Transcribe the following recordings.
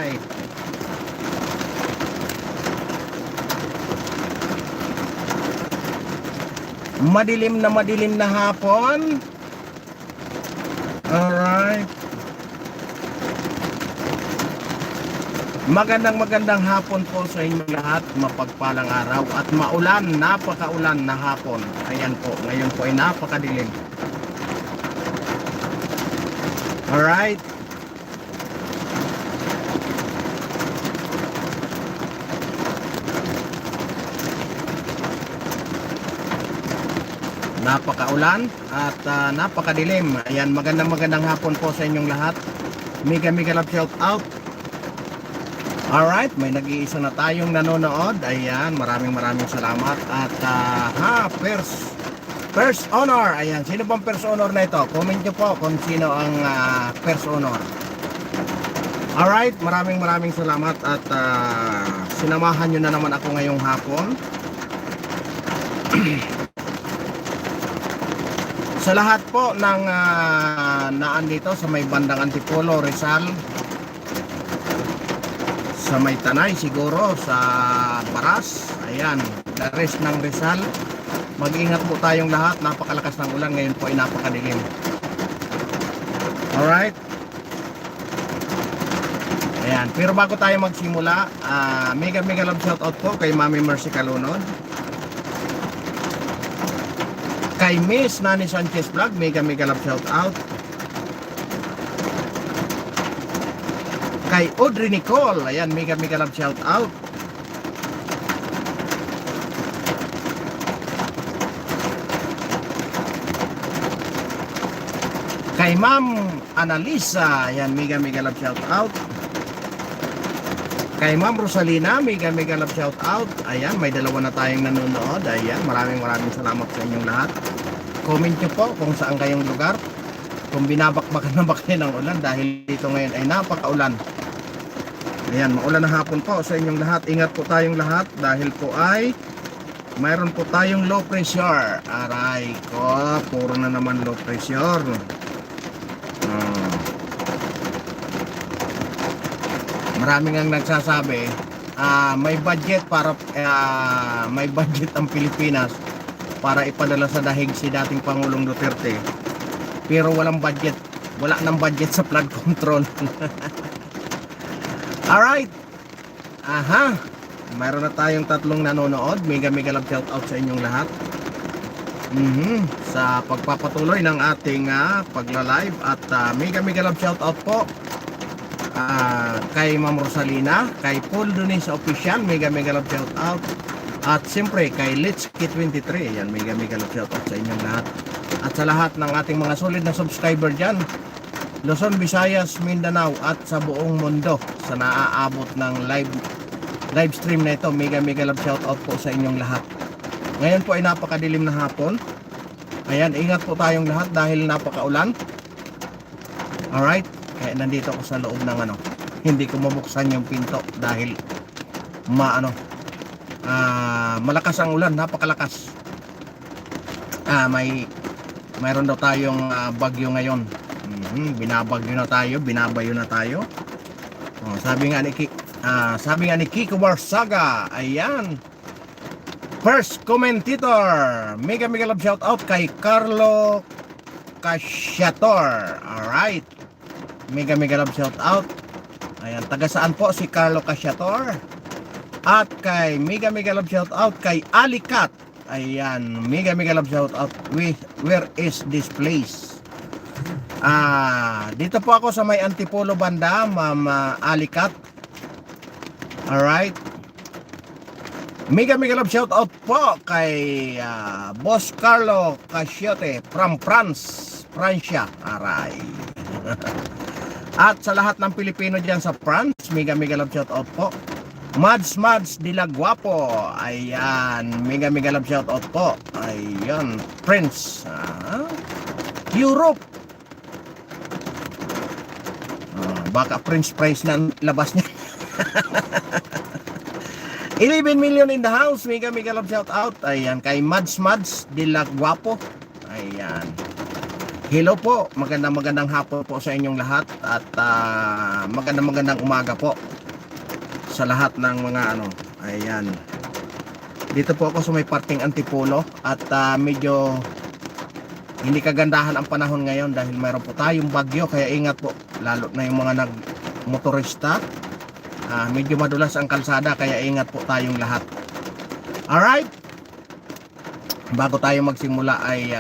Alright. Madilim na hapon. Alright. Magandang hapon po sa inyong lahat. Mapagpalang araw at maulan, napakaulan na hapon. Ayan po, ngayon po ay napakadilim. Alright. Napakaulan at napakadilim. Ayan, magandang hapon po sa inyong lahat. Mega love shout out. Alright, may nag-iisa na tayong nanonood. Ayan, maraming salamat. At first honor. Ayan, sino bang first honor na ito? Comment nyo po kung sino ang first honor. Alright, maraming salamat. At sinamahan nyo na naman ako ngayong hapon. Sa lahat po ng naan dito sa may bandang Antipolo, Rizal, sa may Tanay siguro, sa Paras, ayan, the rest ng Rizal, mag-ingat po tayong lahat. Napakalakas ng ulan, ngayon po ay napakadilim. Alright. Ayan, pero bago tayo magsimula, mega love shoutout po kay Mami Mercy Calunod, kay Miss Nani Sanchez Vlog, mega love shout out. Kay Audrey Nicole, ayan, mega love shout out. Kay Ma'am Analisa, ayan, mega love shout out. Kay Ma'am Rosalina, mega love shout out. Ayan, may dalawa na tayong nanonood. Ayan, maraming salamat sa inyong lahat. Comment nyo po kung saan kayong lugar, kung binabakbakan na ba kayo ng ulan, dahil dito ngayon ay napakaulan. Ayan, maulan na hapon po sa inyong lahat. Ingat po tayong lahat dahil po ay mayroon po tayong low pressure. Aray ko, puro na naman low pressure. Maraming ang nagsasabi, may budget may budget ang Pilipinas para ipadala sa dahig si dating Pangulong Duterte, pero walang budget, wala nang budget sa flood control. Alright, mayroon na tayong tatlong nanonood. Mega love shout out sa inyong lahat sa pagpapatuloy ng ating pagla-live. At mega love shout out po kay Ma'am Rosalina, kay Paul Dunis Official, mega love shout out. At siyempre kay Let's Kit 23, yan, mega love shout out sa inyong lahat. At sa lahat ng ating mga solid na subscriber dyan, Luzon, Visayas, Mindanao at sa buong mundo, sa naaabot ng live stream na ito, mega love shout out po sa inyong lahat. Ngayon po ay napakadilim na hapon. Ayan, ingat po tayong lahat dahil napakaulan. Alright, kaya nandito ako sa loob ng hindi ko mabuksan yung pinto dahil malakas ang ulan, napakalakas. Mayroon daw tayong bagyo ngayon. Binabayo na tayo. Sabi nga ni Kiko Barsaga, ayan, first commentator, mega love shout out kay Carlo Casiator. Alright, mega love shout out. Ayan, taga saan po si Carlo Casiator? At kay mega love shout out kay Alicat. Ayan, mega love shout out. Where is this place? Dito po ako sa may Antipolo banda, Ma'am Alicat. Alright, mega love shout out po kay Boss Carlo Casiote from Francia. Aray. At sa lahat ng Pilipino dyan sa France, mega love shout out po. Mads de la Guapo, ayan, mega love shout out po. Ayan, Prince, Europe. Baka Prince Price na labas niya. 11 million in the house, mega love shout out. Ayan, kay Mads de la Guapo. Ayan, hello po, magandang hapon po sa inyong lahat. At magandang umaga po. sa lahat ng mga ano. Ayan. Dito po ako sa may parting Antipolo at medyo hindi kagandahan ang panahon ngayon dahil mayroon po tayong bagyo, kaya ingat po lalo na yung mga nagmotorista. Medyo madulas ang kalsada, kaya ingat po tayong lahat. Alright, bago tayo magsimula ay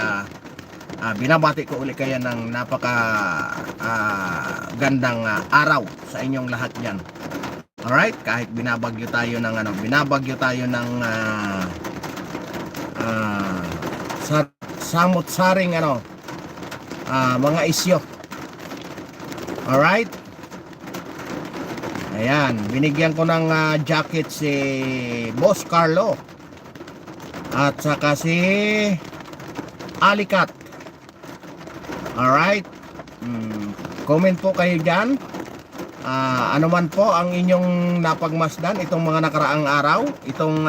binabati ko ulit kayo ng napaka gandang araw sa inyong lahat dyan. Alright, kahit binabagyo tayo ng samot-saring mga isyo. Alright. Ayan, binigyan ko ng jacket si Boss Carlo at saka si Alicat. Alright. Comment po kayo dyan. Ano man po ang inyong napagmasdan itong mga nakaraang araw, itong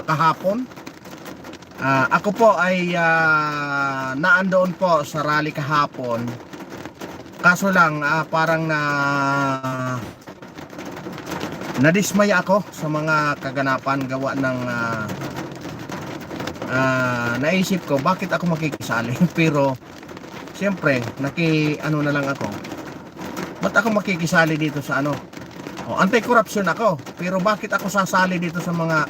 kahapon. Ako po ay naandoon po sa rally kahapon. Kaso lang parang nadismaya ako sa mga kaganapan gawa ng naisip ko bakit ako makikisali. Pero siyempre ano na lang ako, ba't ako makikisali dito sa anti-corruption ako, pero bakit ako sasali dito sa mga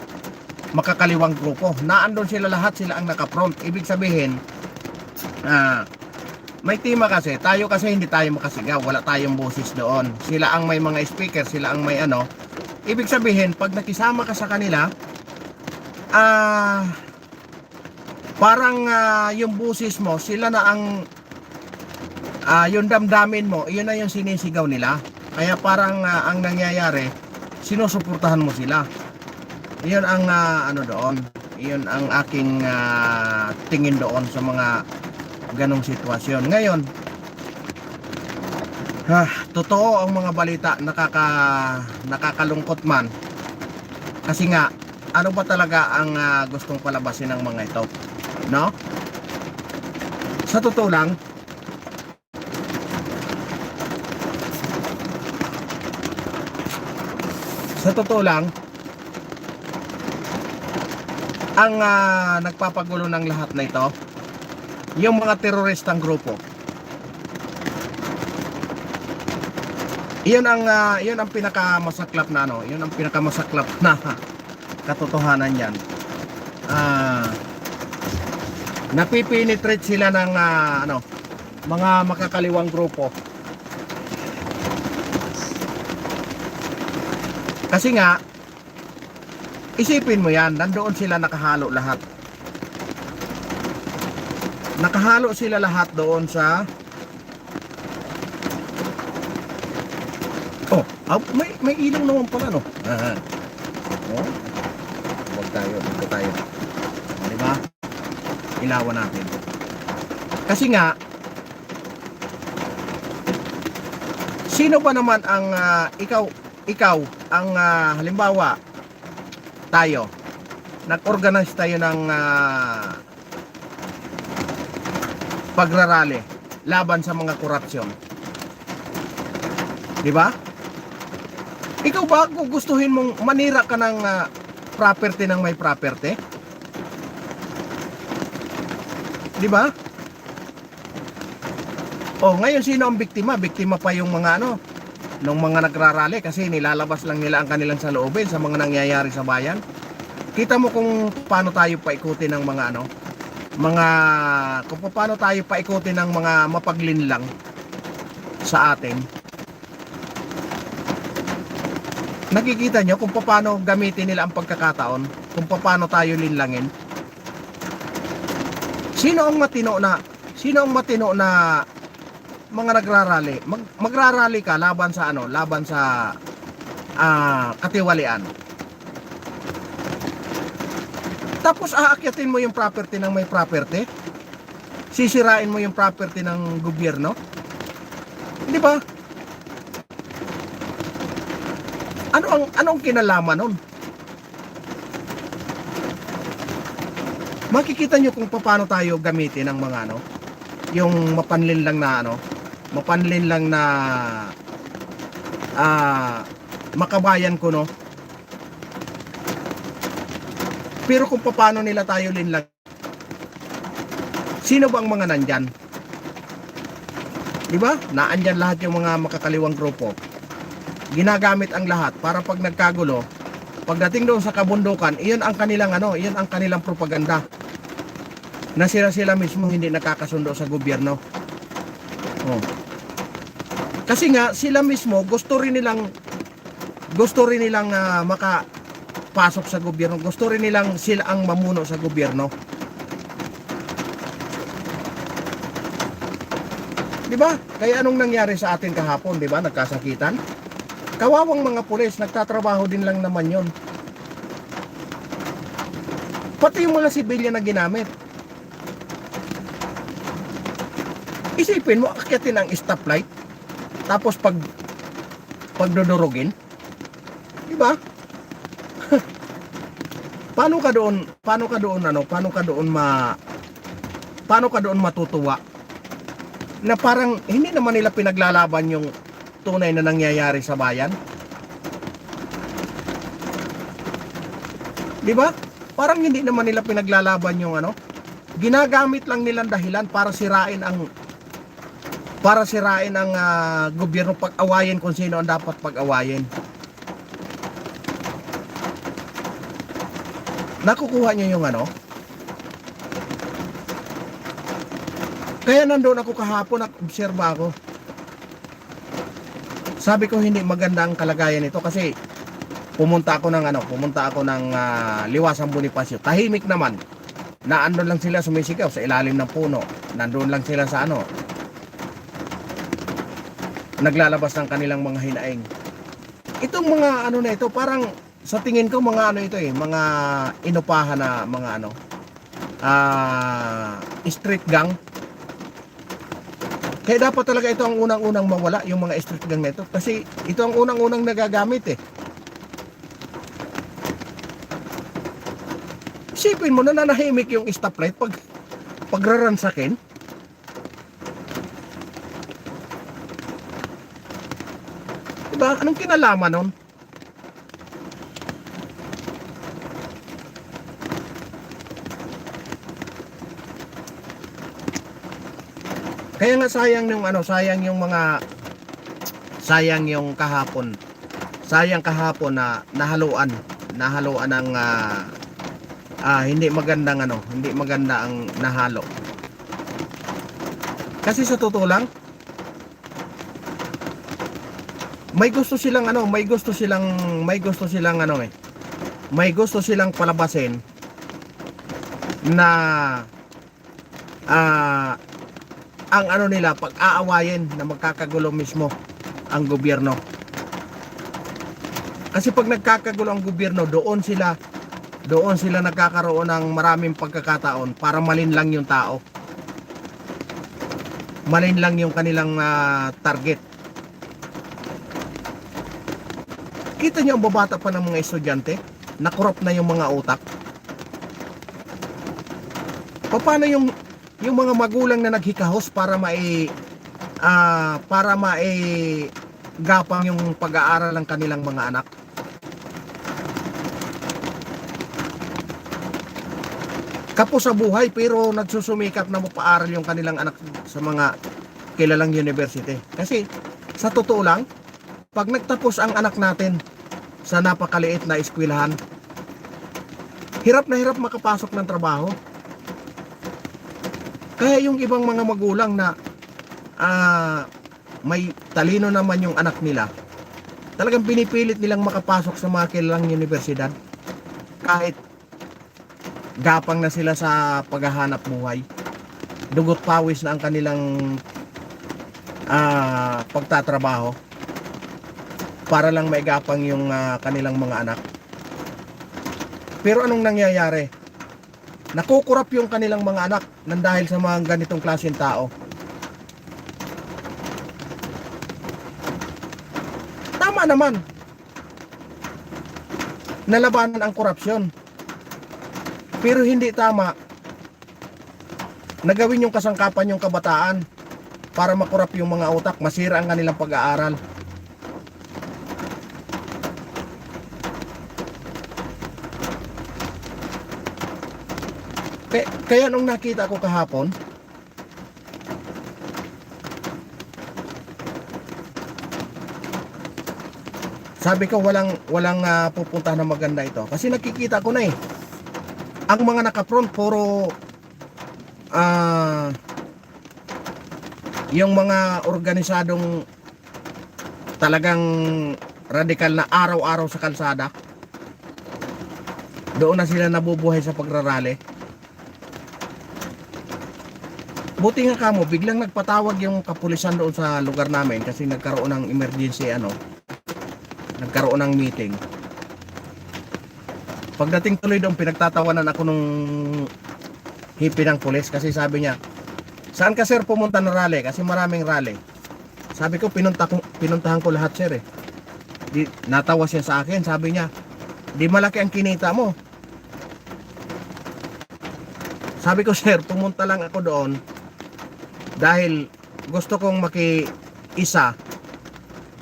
makakaliwang grupo? Naandun sila lahat, sila ang naka-front. Ibig sabihin may tema kasi, tayo kasi hindi tayo makasigaw, wala tayong boses doon. Sila ang may mga speaker, sila ang may ibig sabihin, pag nakisama ka sa kanila, parang yung boses mo, sila na ang yung damdamin mo, iyon na yung sinisigaw nila. Kaya parang ang nangyayari, sinusuportahan mo sila. Iyon ang doon. Iyon ang aking tingin doon sa mga ganong sitwasyon. Ngayon, totoo ang mga balita, nakakalungkot man. Kasi nga, ano ba talaga ang gustong palabasin ng mga ito? No? Sa totoo lang, ang nagpapagulo ng lahat na ito, yung mga teroristang grupo. Iyon ang pinakamasaklap na yun ang pinakamasaklap na katotohanan yan. Napipenetrate sila ng mga makakaliwang grupo. Kasi nga, isipin mo yan, nandoon sila nakahalo lahat. Nakahalo sila lahat doon sa may ilaw naman pala, no? Huwag tayo, dito tayo. Diba? Ilawan natin. Kasi nga, sino ba naman ang ikaw ang halimbawa tayo nag-organize tayo ng pagrarally laban sa mga korupsyon, di ba? Ikaw ba gugustuhin mong manira ka ng property ng may property, di ba? Ngayon sino ang biktima? Biktima pa yung mga nung mga nagrarally kasi nilalabas lang nila ang kanilang saloobin sa mga nangyayari sa bayan. Kita mo kung paano tayo paikutin ng kung paano tayo paikutin ng mga mapaglinlang sa atin. Nakikita nyo kung paano gamitin nila ang pagkakataon, kung paano tayo linlangin. Sino ang matino na mga nagrarally? Magrarally ka laban sa katiwalian. Tapos aakyatin mo yung property ng may property. Sisirain mo yung property ng gobyerno. Di ba? Anong kinalaman nun? Makikita nyo kung paano tayo gamitin ng mga yung mapanlinlang na makabayan ko, Pero kung paano nila tayo linlang, sino ba ang mga nandyan? Diba? Naandyan lahat yung mga makakaliwang grupo. Ginagamit ang lahat para pag nagkagulo, pagdating doon sa kabundukan, iyon ang kanilang iyon ang kanilang propaganda. Na sila mismo hindi nakakasundo sa gobyerno. Oh. Kasi nga sila mismo gusto rin nilang makapasok sa gobyerno. Gusto rin nilang sila ang mamuno sa gobyerno. Di ba? Kaya anong nangyari sa atin kahapon, di ba? Nagkasakitan. Kawawang mga pulis, nagtatrabaho din lang naman yon. Pati yung mga sibilyan na ginamit. Isipin mo, akyatin ang stoplight, tapos pagdodorogin. Di ba? Paano ka doon matutuwa? Na parang hindi naman nila pinaglalaban yung tunay na nangyayari sa bayan. Di ba? Parang hindi naman nila pinaglalaban yung ginagamit lang nilang dahilan para sirain ang gobyerno, pag-awayin kung sino ang dapat pag-awayin. Nakukuha niyo yung Kaya nandoon ako kahapon, nag-obserba ako. Sabi ko hindi maganda ang kalagayan nito kasi pumunta ako ng Liwasang Bonifacio. Tahimik naman. Naandun lang sila sumisigaw sa ilalim ng puno. Nandoon lang sila sa naglalabas ng kanilang mga hinaing. Itong mga na ito, parang sa tingin ko mga mga inupahan na mga street gang. Kaya dapat talaga ito ang unang-unang mawala, yung mga street gang na ito. Kasi ito ang unang-unang nagagamit Isipin mo, nananahimik yung stoplight pagraransakin. Diba? Anong kinalaman nun? Kaya nga sayang yung kahapon. Sayang kahapon na nahaluan ng hindi maganda ang nahalo. Kasi sa totoo lang, may gusto silang palabasin na ang nila pag-aawayin na magkakagulo mismo ang gobyerno. Kasi pag nagkakagulo ang gobyerno, doon sila nagkakaroon ng maraming pagkakataon para malinlang yung tao. Malinlang yung kanilang target. Kita niyo ang babata pa ng mga estudyante, na-corrupt na yung mga utak. Paano yung mga magulang na naghikahos para gapang yung pag-aaral ng kanilang mga anak? Kapos sa buhay pero nagsusumikap na mapaaral yung kanilang anak sa mga kilalang university. Kasi sa totoo lang, pag nagtapos ang anak natin sa napakaliit na eskwelahan, hirap na hirap makapasok ng trabaho. Kaya yung ibang mga magulang na may talino naman yung anak nila, talagang pinipilit nilang makapasok sa mga kilalang universidad kahit gapang na sila sa paghahanap buhay. Dugot pawis na ang kanilang pagtatrabaho para lang maigapang yung kanilang mga anak. Pero anong nangyayari? Nakukurap yung kanilang mga anak nang dahil sa mga ganitong klaseng tao. Tama naman, nalabanan ang korupsyon. Pero hindi tama na gawin yung kasangkapan yung kabataan para makurap yung mga utak, masira ang kanilang pag-aaral. Kaya nung nakita ko kahapon, sabi ko walang pupunta na maganda ito. Kasi nakikita ko na eh. Ang mga naka-front puro yung mga organisadong talagang radikal na araw-araw sa kalsada. Doon na sila nabubuhay sa pagrarally. Buti nga kamo, biglang nagpatawag yung kapulisan doon sa lugar namin kasi nagkaroon ng emergency nagkaroon ng meeting. Pagdating tuloy doon, pinagtatawanan ako nung hipi ng pulis kasi sabi niya, saan ka sir pumunta na rally? Kasi maraming rally. Sabi ko, pinuntahan ko lahat sir eh. Natawa siya sa akin, sabi niya, di malaki ang kinita mo. Sabi ko sir, pumunta lang ako doon dahil gusto kong makiisa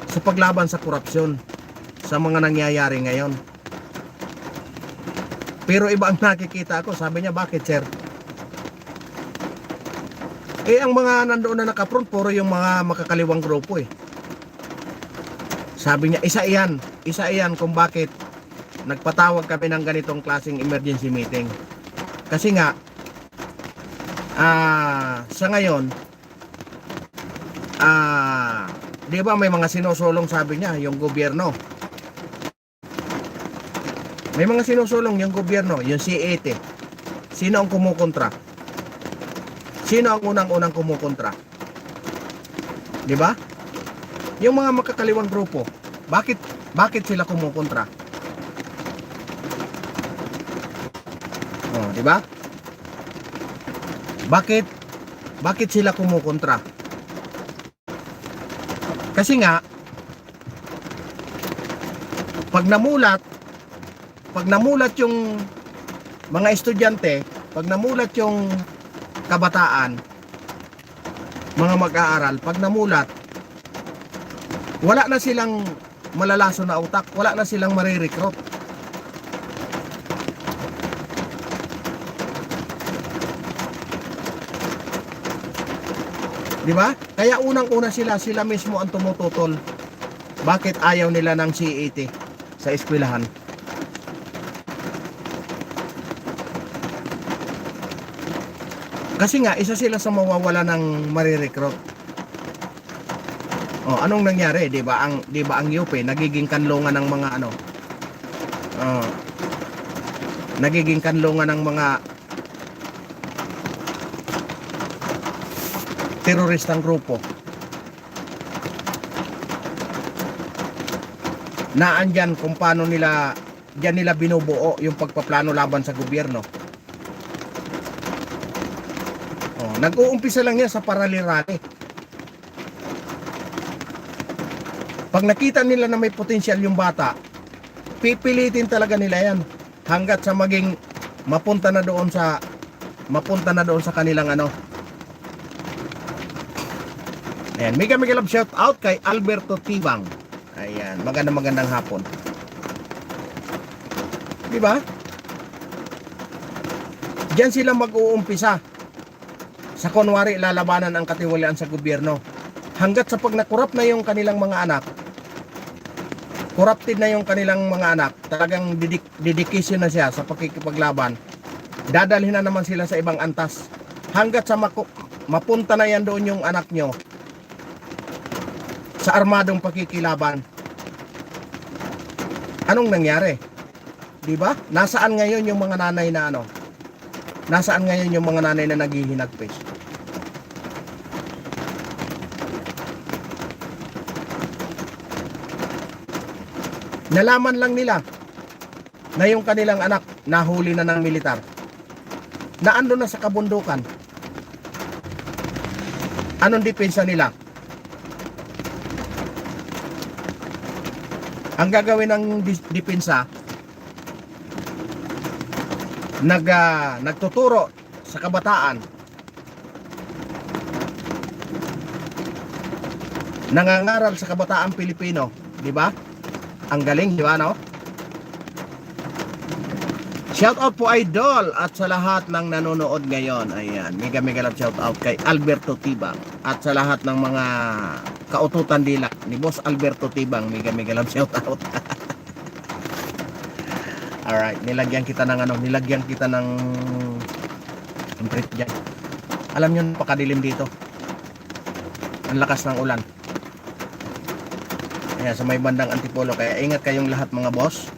sa paglaban sa korupsyon sa mga nangyayari ngayon. Pero iba ang nakikita ko. Sabi niya, bakit sir? Ang mga nandoon na naka-front, puro yung mga makakaliwang grupo eh. Sabi niya, isa iyan kung bakit nagpatawag kami ng ganitong klaseng emergency meeting. Kasi nga, sa ngayon, di ba may mga sinusulong, sabi niya, yung gobyerno. May mga sinusulong yung gobyerno, yung C80. Sino ang kumukontra? Sino ang unang-unang kumukontra? Di ba? Yung mga makakaliwang grupo, bakit sila kumukontra? Oh, di ba? Bakit sila kumukontra? Kasi nga pag namulat yung mga estudyante, pag namulat yung kabataan, mga mag-aaral, pag namulat, wala na silang malalaso na utak, wala na silang marirecruit. Di ba? Kaya unang-una sila mismo ang tumututol. Bakit ayaw nila ng C80 sa eskwelahan? Kasi nga, isa sila sa mawawala ng marirecruit. Oh, anong nangyari? 'Di ba ang UP nagiging kanlungan ng mga nagiging kanlungan ng mga teroristang grupo. Naandyan kung paano nila binubuo yung pagpaplano laban sa gobyerno. Oh, nag-uumpisa lang yan sa parali-rali. Pag nakita nila na may potensyal yung bata, pipilitin talaga nila yan hanggat sa maging mapunta na doon sa kanilang Ayan, mega love shout out kay Alberto Tibang. Ayan, magandang hapon. Di ba? Diyan sila mag-uumpisa sa kunwari lalabanan ang katiwalian sa gobyerno. Hanggat sa pag nakurap na yung kanilang mga anak, corrupted na yung kanilang mga anak, talagang dedication na siya sa pakikipaglaban, dadalhin na naman sila sa ibang antas. Hanggat sa mapunta na yan doon yung anak nyo sa armadong pakikilaban, anong nangyari? Diba? Nasaan ngayon yung mga nanay na Nasaan ngayon yung mga nanay na naghihinagpis? Nalaman lang nila na yung kanilang anak nahuli na ng militar, na ando na sa kabundukan. Anong depensa nila? Ang gagawin ng depensa, nagtuturo sa kabataan, nangangaral sa kabataan Pilipino, di ba? Ang galing, di ba, no? Shout out po idol at sa lahat ng nanonood ngayon. Ayan, mega mega love shout out kay Alberto Tibang at sa lahat ng mga kaututan dila ni Boss Alberto Tibang, mega mega love shout out. Alright, nilagyan kita ng brief dyan. Alam nyo, napakadilim dito. Ang lakas ng ulan. Ayan, sa may bandang Antipolo. Kaya ingat kayong lahat mga boss.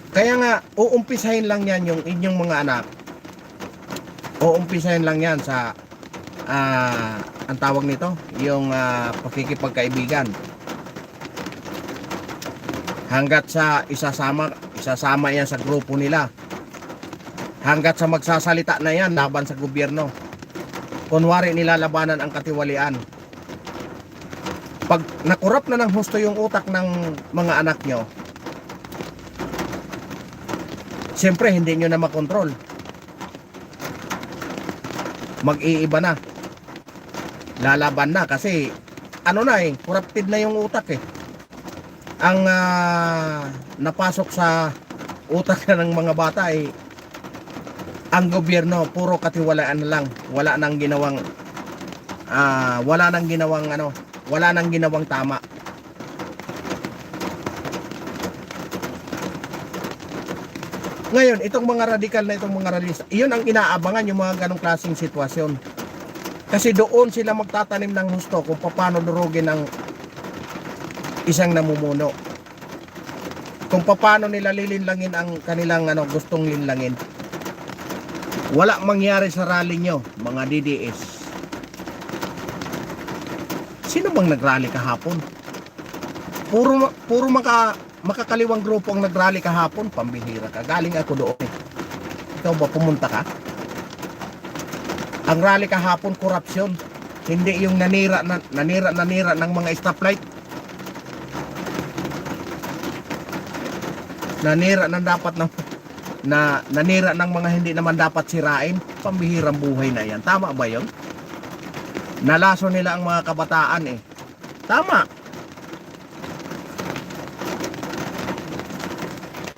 Kaya nga, uumpisahin lang yan yung inyong mga anak. Uumpisahin lang yan sa ang tawag nito, yung pakikipagkaibigan. Hanggat sa isasama yan sa grupo nila. Hanggat sa magsasalita na yan laban sa gobyerno. Kunwari nilalabanan ang katiwalian. Pag nakurap na ng husto yung utak ng mga anak nyo, siyempre hindi nyo na makontrol. Mag-iiba na. Lalaban na kasi ano na corrupted na yung utak Ang napasok sa utak na ng mga bata ang gobyerno, puro katiwalaan na lang. Wala nang ginawang tama. Ngayon, itong mga radikal na itong mga ralista, iyon ang inaabangan yung mga ganong klaseng sitwasyon. Kasi doon sila magtatanim ng husto kung paano durugin ang isang namumuno. Kung paano nila lilinlangin ang kanilang gustong linlangin. Wala mangyari sa rally nyo, mga DDS. Sino bang nagrally kahapon? Puro makakaliwang grupo ang nagrally kahapon. Pambihira ka. Galing ako doon. Ikaw ba pumunta ka? Ang rally kahapon, korupsyon. Hindi yung nanira ng mga stoplight. Nanira ng mga hindi naman dapat sirain. Pambihirang buhay na yan. Tama ba yun? Nalaso nila ang mga kabataan Tama.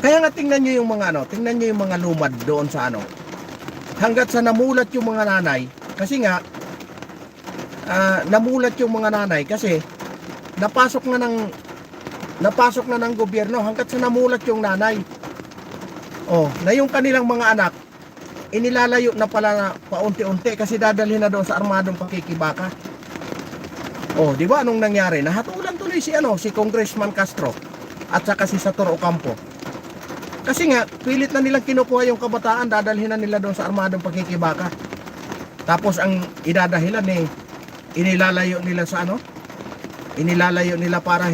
Kaya nga tingnan nyo yung mga lumad doon sa hanggat sa namulat yung mga nanay, kasi nga namulat yung mga nanay kasi napasok na ng gobyerno, hanggat sa namulat yung nanay. Na yung kanilang mga anak inilalayo na pala na paunti-unti kasi dadalhin na doon sa armadong pakikibaka. Di ba anong nangyari? Nahatulan tuloy si Congressman Castro at saka si Sator Ocampo. Kasi nga, pilit na nilang kinukuha yung kabataan, dadalhin na nila doon sa armadong pakikibaka. Tapos ang idadahilan inilalayo nila sa inilalayo nila para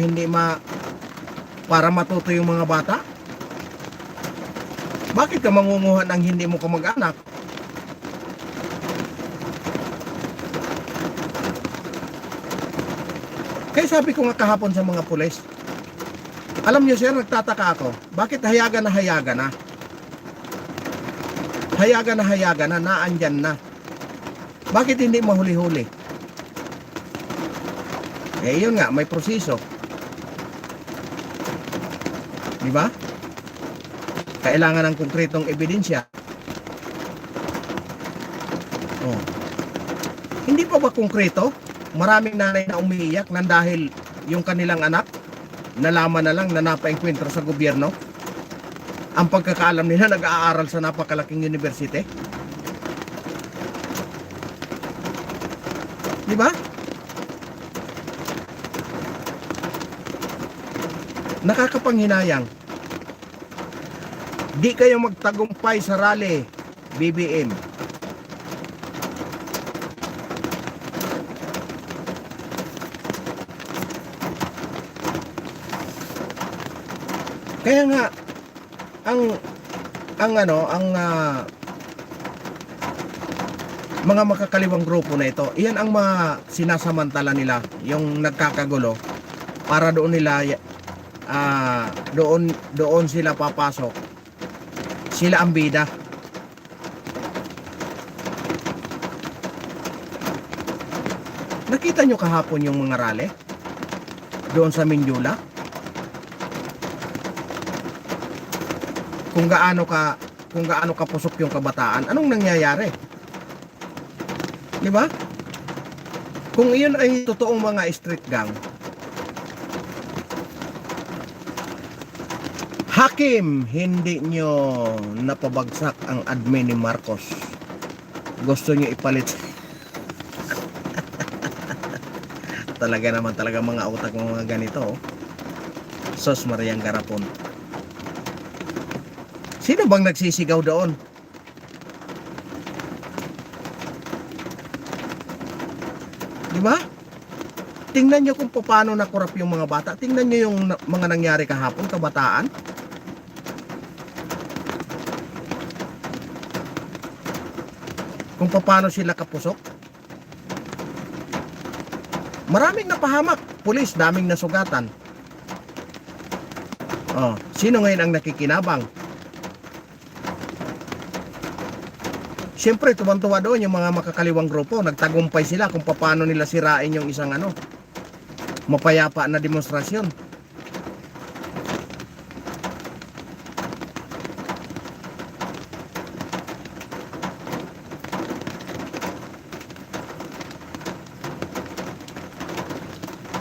para matuto yung mga bata. Bakit ka mangunguha ng hindi mo kamag-anak? Kaya sabi ko nga kahapon sa mga pulis, alam niyo sir, nagtataka ako, bakit hayagan na? Hayagan na, naandyan na. Bakit hindi mahuli-huli? Yun nga, may proseso. Di ba? Kailangan ng konkretong ebidensya. Hindi pa ba konkreto? Maraming nanay na umiiyak nang dahil yung kanilang anak nalaman na lang na napaengkwentro sa gobyerno. Ang pagkakaalam nila, nag-aaral sa napakalaking university. Di ba? Nakakapanghinayang. Di kayo magtagumpay sa rally, BBM. Kaya nga mga makakaliwang grupo na ito, iyan ang sinasamantala nila, yung nagkakagulo, para doon nila doon sila papasok. Sila ang bida. Nakita nyo kahapon yung mga rally doon sa Mindula? kung gaano kapusok yung kabataan, anong nangyayari? Di ba? Kung iyon ay totoong mga street gang, Hakim, hindi nyo napabagsak ang admin ni Marcos. Gusto nyo ipalit. Talaga naman talaga mga utak ng mga ganito. Oh. Sos Mariang Garapon. Sino bang nagsisigaw doon? Di ba? Tingnan nyo kung paano nakurap yung mga bata. Tingnan nyo yung mga nangyari kahapon, kabataan. Kung paano sila kapusok. Maraming napahamak. Pulis, daming nasugatan. Oh, sino ngayon ang nakikinabang? Siyempre, tuwan-tuwa doon yung mga makakaliwang grupo. Nagtagumpay sila kung paano nila sirain yung isang mapayapa na demonstrasyon.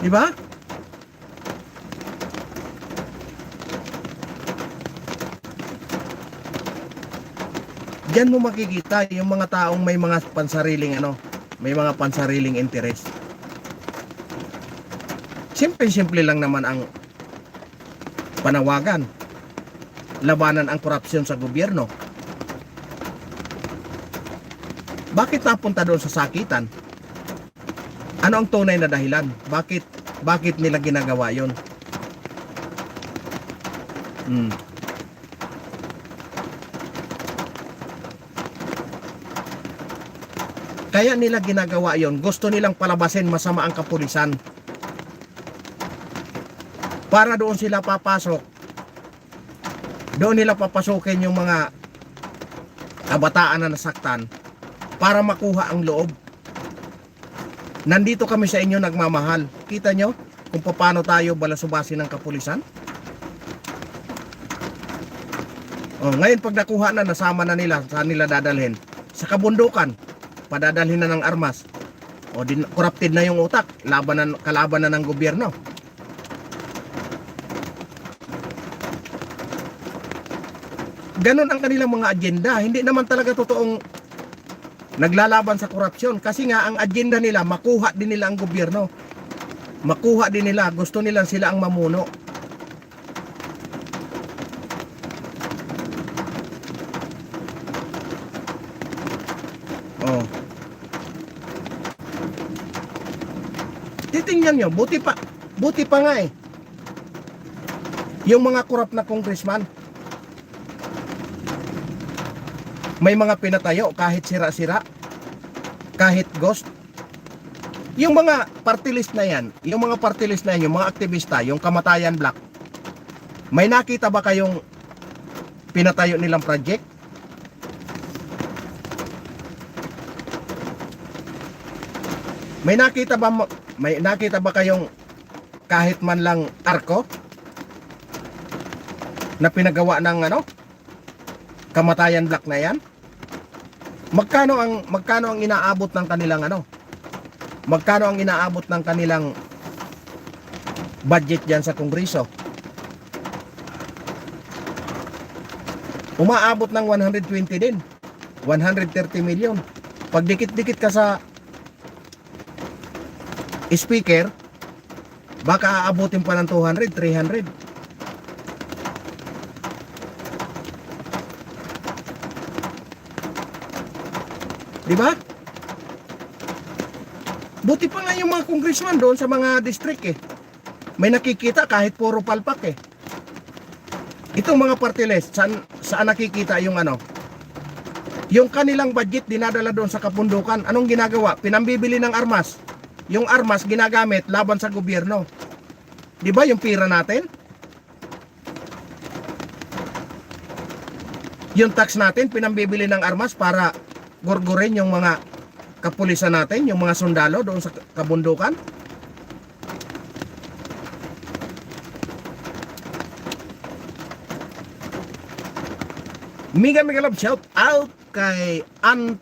Di ba? Diyan mo makikita yung mga taong may mga pansariling may mga pansariling interest. Simple-simple lang naman ang panawagan. Labanan ang korupsyon sa gobyerno. Bakit napunta doon sa sakitan? Ano ang tunay na dahilan? Bakit nila ginagawa 'yon? Kaya nila ginagawa 'yon. Gusto nilang palabasin masama ang kapulisan. Para doon sila papasok. Doon nila papasukin yung mga kabataan na nasaktan para makuha ang loob. Nandito kami sa inyo nagmamahal. Kita nyo kung paano tayo balasubasin ng kapulisan? Oh, ngayon pag nakuha na, nasama na nila, saan nila dadalhin? Sa kabundukan. Padadalhin na ng armas. O corrupted na yung utak. Kalaban na ng gobyerno. Ganon ang kanilang mga agenda. Hindi naman talaga totoong naglalaban sa korupsyon kasi nga ang agenda nila makuha din nila ang gobyerno. Makuha din nila, gusto nila sila ang mamuno. Oh. Titingnan nyo, buti pa nga eh. Yung mga korap na congressman, may mga pinatayo kahit sira-sira, kahit ghost. Yung mga party list na yan, yung mga aktivista, yung Kamatayan Black, may nakita ba kayong pinatayo nilang project? May nakita ba kayong kahit man lang arko na pinagawa ng Kamatayan Black na yan? Magkano ang inaabot ng kanilang Magkano ang inaabot ng kanilang budget diyan sa Kongreso? Umaabot ng 120 din. 130 million. Pag dikit-dikit ka sa speaker, baka aabutin pa ng 200, 300. Di ba? Buti pa nga yung mga congressman doon sa mga district eh. May nakikita kahit puro palpak eh. Itong mga party list, saan nakikita yung yung kanilang budget dinadala doon sa kapundukan. Anong ginagawa? Pinambibili ng armas. Yung armas ginagamit laban sa gobyerno. Di ba yung pira natin? Yung tax natin, pinambibili ng armas para gurgurin yung mga kapulisan natin, yung mga sundalo doon sa kabundukan. Mega mega love shout out kay ano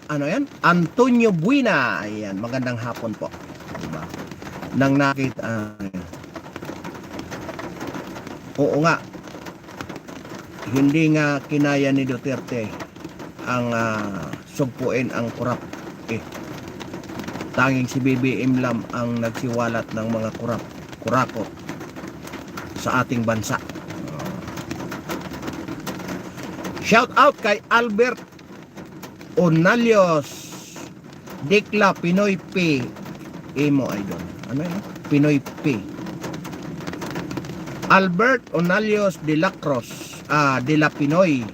yan? Antonio Buena. Ayan, magandang hapon po. Diba? Nang nakita oo nga, hindi nga kinaya ni Duterte ang sugpuin ang kurap. Tanging si BBM lang ang nagsiwalat ng mga kurakot sa ating bansa. Shout out kay Albert Onalios Dikla Pinoy P. Emo idol. Ano yun? Pinoy P. Albert Onalios de la Cruz de la Pinoy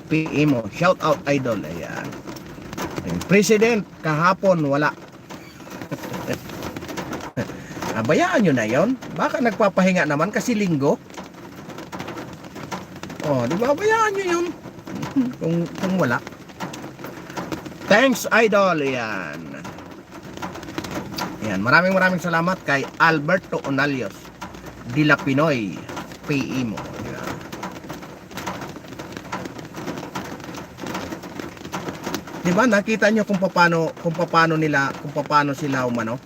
P. Emo. Shout out idol. Ayan. President kahapon wala. Bayaan nyo na yon. Baka nagpapahinga naman kasi linggo. Oh, di ba? Bayaan nyo yun. kung wala. Thanks idol. Yan. Yan. Maraming salamat kay Alberto Onalios de la Pinoy PE mo. Yan. Di ba? Nakita nyo kung paano sila umano.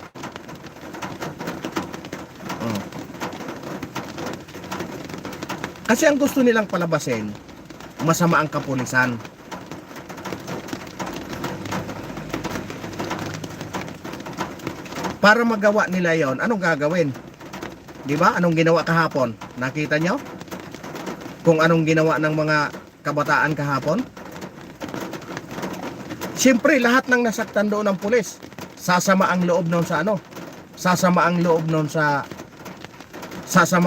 Kasi ang gusto nilang palabasin, masama ang kapulisan. Para magawa nila yon, anong gagawin? Di ba? Anong ginawa kahapon? Nakita nyo? Kung anong ginawa ng mga kabataan kahapon? Siyempre, lahat ng nasaktan doon ng pulis, sasama ang loob noon sa ano? Sasama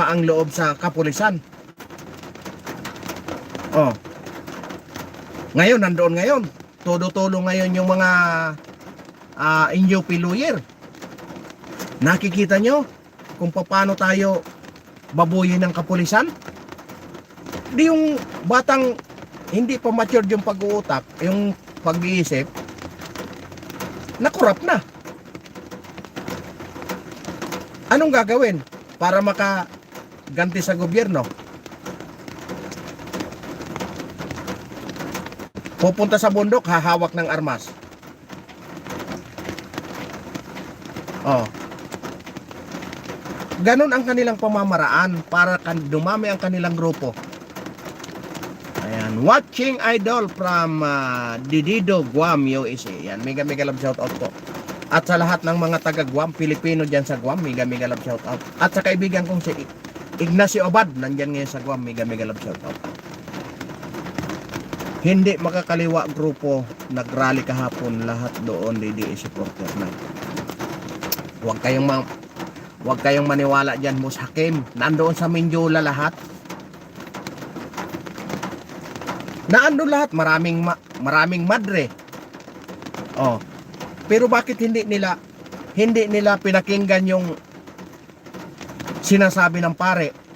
ang loob sa kapulisan. Oh. Ngayon, nandoon ngayon. Todo-tolo ngayon yung mga NUP lawyer. Nakikita nyo kung paano tayo babuyin ng kapulisan? Di yung batang hindi pa mature yung pag-uutak, yung pag-iisip, nakurap na. Anong gagawin para makaganti sa gobyerno? Pupunta sa bundok, hahawak ng armas. Oh. Ganon ang kanilang pamamaraan para dumami ang kanilang grupo. Ayan. Watching idol from Didido, Guam, USA. Ayan. Mega love shout out po. At sa lahat ng mga taga Guam, Pilipino dyan sa Guam, mega love shout out. At sa kaibigan kong si Ignacio Abad, nandyan ngayon sa Guam, mega love shout out. Hindi makakaliwa grupo, nagrally kahapon, lahat doon DDE supporter na. Huwag kayong maniwala diyan, Mus Hakim. Nandoon sa Mindula lahat. Naandun lahat, maraming madre. Oh. Pero bakit hindi nila pinakinggan yung sinasabi ng pare?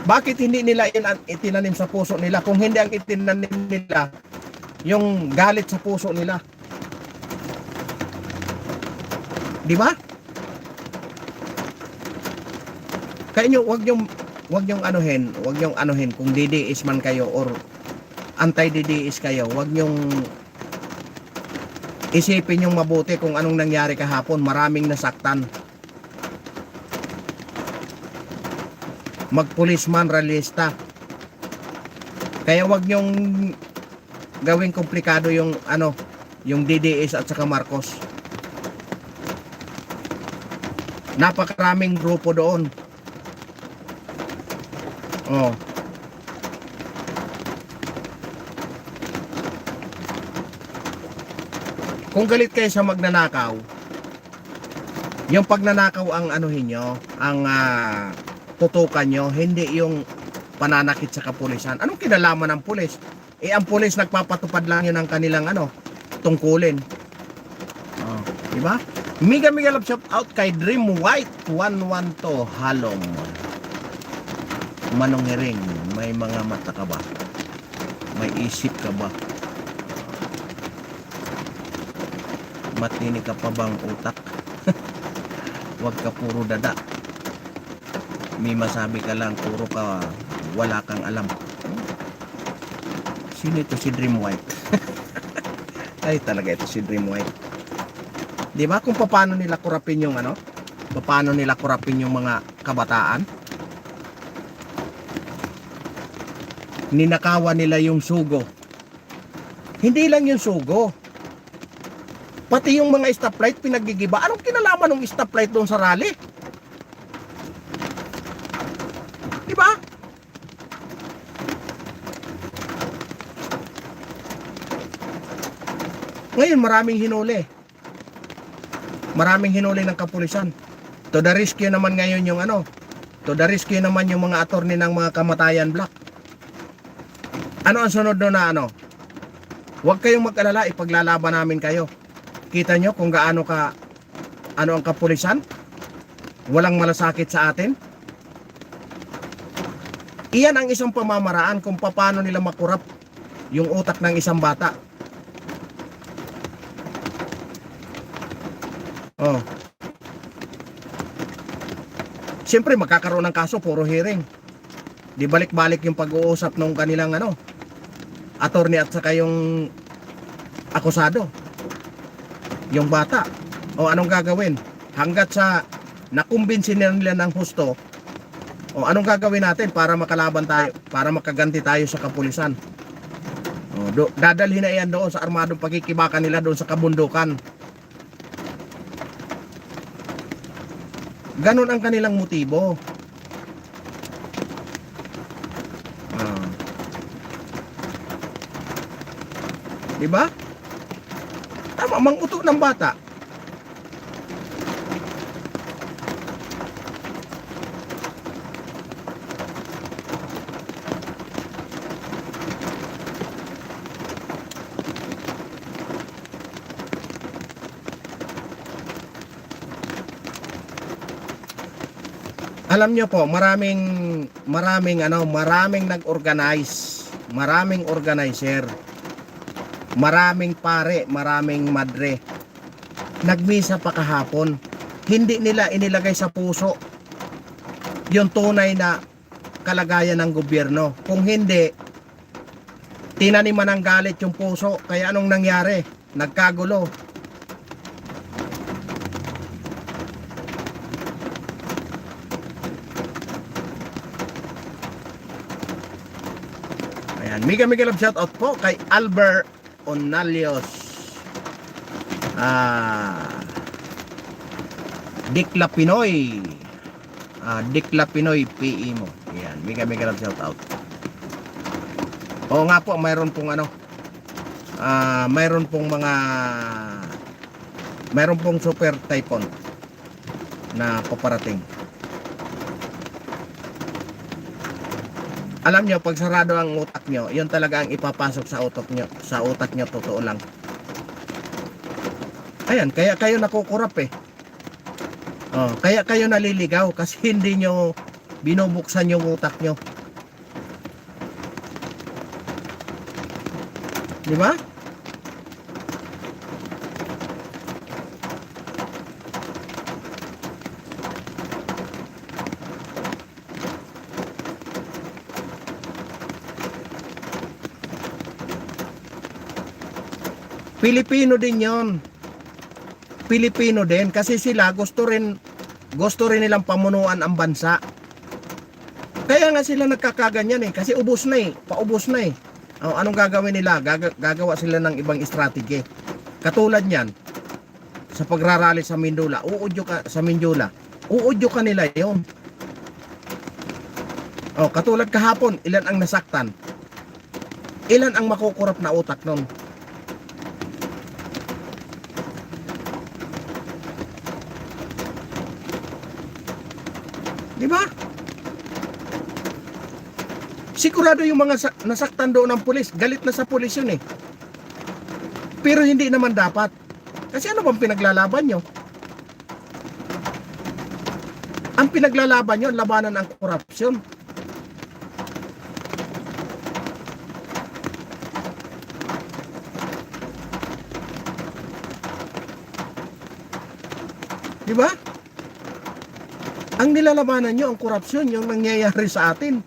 Bakit hindi nila itinanim sa puso nila? Kung hindi ang itinanim nila, yung galit sa puso nila. Di ba? Kaya nyo, wag yung anuhin kung DDS man kayo or anti-DDS kayo, wag nyong isipin yung mabuti kung anong nangyari kahapon. Maraming nasaktan. Magpulisman, realista. Kaya wag nyong gawing komplikado yung yung DDS at saka Marcos. Napakaraming grupo doon. Oh. Kung galit kayo sa magnanakaw, yung pagnanakaw ang anuhin nyo, ang tutukan nyo, hindi yung pananakit sa kapulisan. Anong kinalaman ng pulis? Ang pulis nagpapatupad lang yun ng kanilang tungkulin. Oh, diba? Mega love shout out kay Dream White 112 Halong. Manong Hiring, may mga mata ka ba? May isip ka ba? Matini ka pa bang utak? Huwag ka puro dada. May masabi ka lang, puro ka wala kang alam. Sino ito? Si Dream White. Ay, talaga ito si Dream White. Di ba kung paano nila kurapin yung ano? Paano nila kurapin yung mga kabataan? Ninakawan nila yung sugo. Hindi lang yung sugo. Pati yung mga stoplight pinagigiba. Anong kinalaman ng stoplight doon sa rally? Di ba? Ngayon maraming hinuli. Maraming hinuli ng kapulisan. To the rescue naman ngayon yung ano. To the rescue naman yung mga attorney ng mga kamatayan black. Ano ang sunod doon na ano? Huwag kayong mag-alala, ipaglalaban namin kayo. Kita nyo kung gaano ka ano ang kapulisan? Walang malasakit sa atin. Iyan ang isang pamamaraan kung paano nila makurap yung utak ng isang bata. Oh. Siyempre magkakaroon ng kaso, puro hearing. Di balik-balik yung pag-uusap ng kanilang ano, attorney at saka yung akusado. Yung bata. O anong gagawin? Hanggat sa nakumbinsin nila ng husto, o anong gagawin natin para makalaban tayo, para makaganti tayo sa kapulisan? O, dadalhin na iyan doon sa armadong pagkikibakan nila doon sa kabundukan. Ganon ang kanilang motibo. Diba? Tama, manguto ng bata. Alam nyo po, maraming nag-organize, maraming organizer, maraming pare, maraming madre. Nagmisa pa kahapon. Hindi nila inilagay sa puso yung tunay na kalagayan ng gobyerno. Kung hindi, tinaniman ng galit yung puso. Kaya anong nangyari? Nagkagulo. Mega love shout out po kay Albert Onalios, Dikla Pinoy, Dikla Pinoy PE mo. Yan, mega love shout out. Oo nga po, mayroon pong ano, mayroon pong super typhoon na paparating. Alam nyo, pag sarado ang utak nyo, yun talaga ang ipapasok sa utak nyo, totoo lang. Ayan, kaya kayo nakukurap eh. Oh, kaya kayo naliligaw kasi hindi nyo binubuksan yung utak nyo. Di ba? Pilipino din yon. Pilipino din kasi sila gusto rin nilang pamunuan ang bansa. Kaya nga sila nagkakaganyan eh kasi ubos na eh, paubos na eh. Anong gagawin nila? Gagawa sila ng ibang strategy. Katulad niyan sa pagrarally sa Mindula, uudyo ka nila 'yon. Katulad kahapon, ilan ang nasaktan? Ilan ang makukurap na utak nun? Diba? Sigurado yung mga nasaktan doon ng pulis, galit na sa pulis yun eh. Pero hindi naman dapat. Kasi ano bang pinaglalaban nyo? Ang pinaglalaban nyo, labanan ang korupsyon. Diba? Ang nilalabanan nyo, ang korupsyon, yung nangyayari sa atin.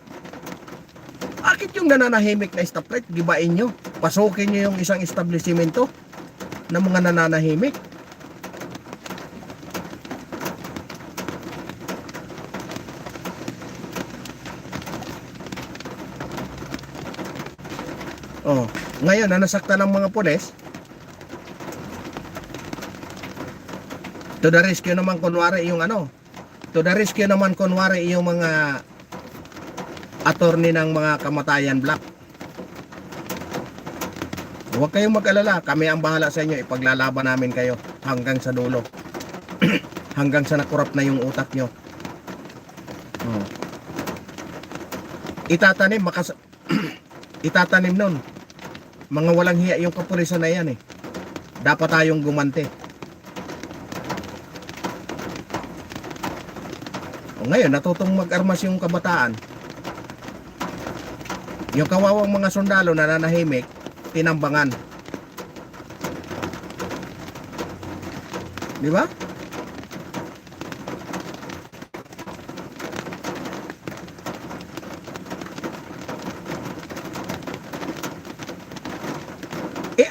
Bakit yung nananahimik na stoplight, gibain nyo? Pasukin nyo yung isang establishmento ng mga nananahimik. Oh, ngayon na nasaktan ng mga pulis, to the rescue naman kunwari yung to the rescue naman kunwari yung mga attorney ng mga kamatayan black. Huwag kayong mag-alala, kami ang bahala sa inyo, ipaglalaban namin kayo hanggang sa dulo. Hanggang sa nakurap na yung utak nyo. Oh. Itatanim nun. Mga walang hiya yung kapulisan na yan eh. Dapat tayong gumante. O ngayon, natutong mag-armas yung kabataan. Yung kawawang mga sundalo na nanahimik, tinambangan. Di ba?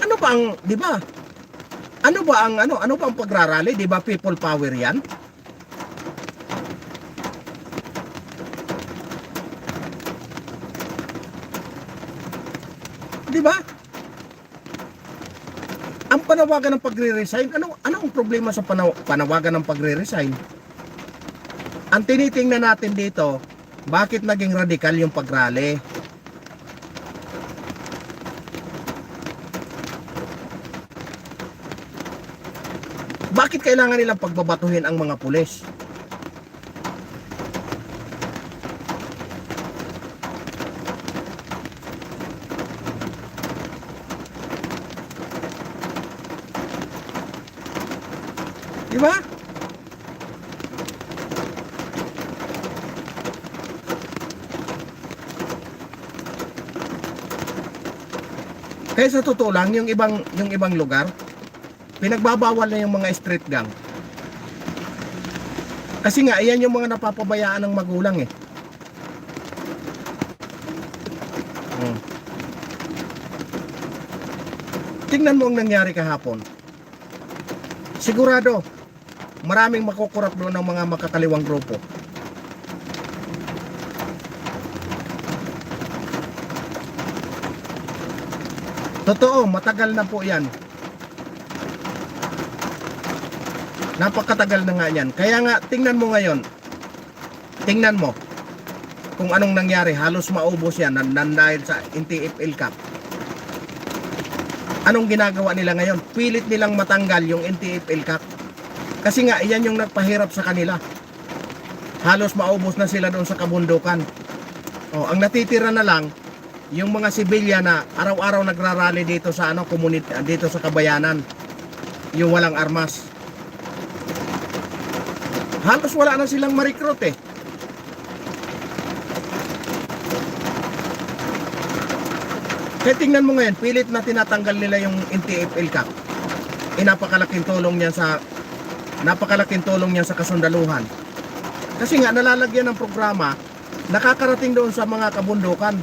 Ano ba ang, di ba? Ano ba ang pagrarally? Di ba people power yan? Di ba? Ang panawagan ng pagre-resign, anong problema sa panawagan ng pagre-resign? Ang tinitingnan natin dito, bakit naging radikal yung pagrally? Bakit kailangan nilang pagbabatuhin ang mga pulis? Di ba? Kaya sa totoo lang, yung ibang lugar, pinagbabawal na yung mga street gang. Kasi nga, iyan yung mga napapabayaan ng magulang eh. Tingnan mo ang nangyari kahapon. Sigurado, maraming makukurap doon ng mga makakaliwang grupo. Totoo, matagal na po yan. Napakatagal na nga yan. Kaya nga, tingnan mo ngayon. Tingnan mo kung anong nangyari. Halos maubos yan dahil sa NTFL Cup. Anong ginagawa nila ngayon? Pilit nilang matanggal yung NTFL Cup. Kasi nga, iyan yung nagpahirap sa kanila. Halos maubos na sila doon sa kabundukan. Oh, ang natitira na lang, yung mga sibilya na araw-araw nagrarally dito sa dito sa Kabayanan. Yung walang armas. Halos wala na silang ma-recruit eh. Kaya tingnan mo ngayon, pilit na tinatanggal nila yung NTFL Cup. Napakalaking tulong niyan sa kasundaluhan. Kasi nga nalalagyan ng programa, nakakarating doon sa mga kabundukan.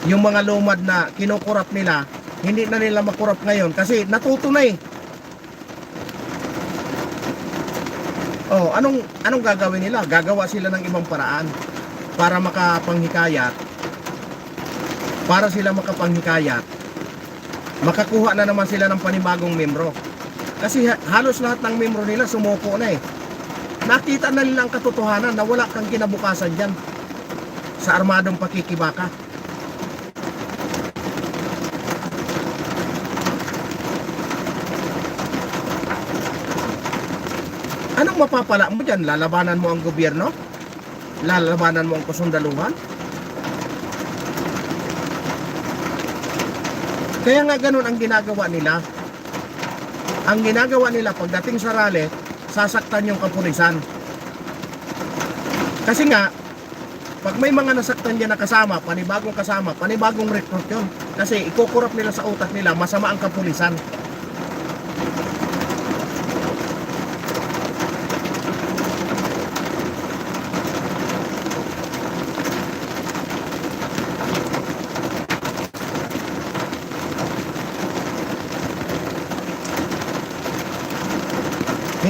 Yung mga lumad na kinukurap nila, hindi na nila makurap ngayon kasi natuto na eh. Oh, anong gagawin nila? Gagawa sila ng ibang paraan para makapanghikayat. Para sila makapanghikayat, makakuha na naman sila ng panibagong membro. Kasi halos lahat ng membro nila sumuko na eh. Nakita na nila ang katotohanan na wala kang kinabukasan dyan sa armadong pakikibaka. Anong mapapala mo dyan? Lalabanan mo ang gobyerno? Lalabanan mo ang kasundaluhan? Kaya nga ganun ang ginagawa nila. Ang ginagawa nila pagdating sa rally, sasaktan yung kapulisan. Kasi nga, pag may mga nasaktan dyan na kasama, panibagong recruit yun. Kasi ikukurap nila sa utak nila, masama ang kapulisan.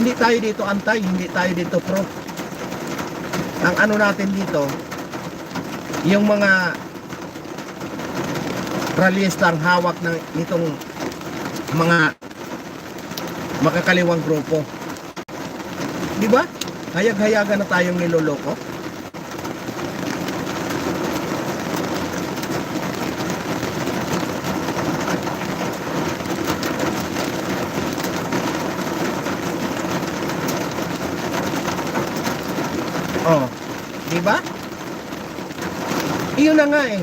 Hindi tayo dito antay, hindi tayo dito pro. Ang ano natin dito, yung mga rallyistang hawak ng nitong mga makakaliwang grupo. Di ba? Hayag-hayagan na tayong niloloko. Oh, di ba? Iyon na nga eh.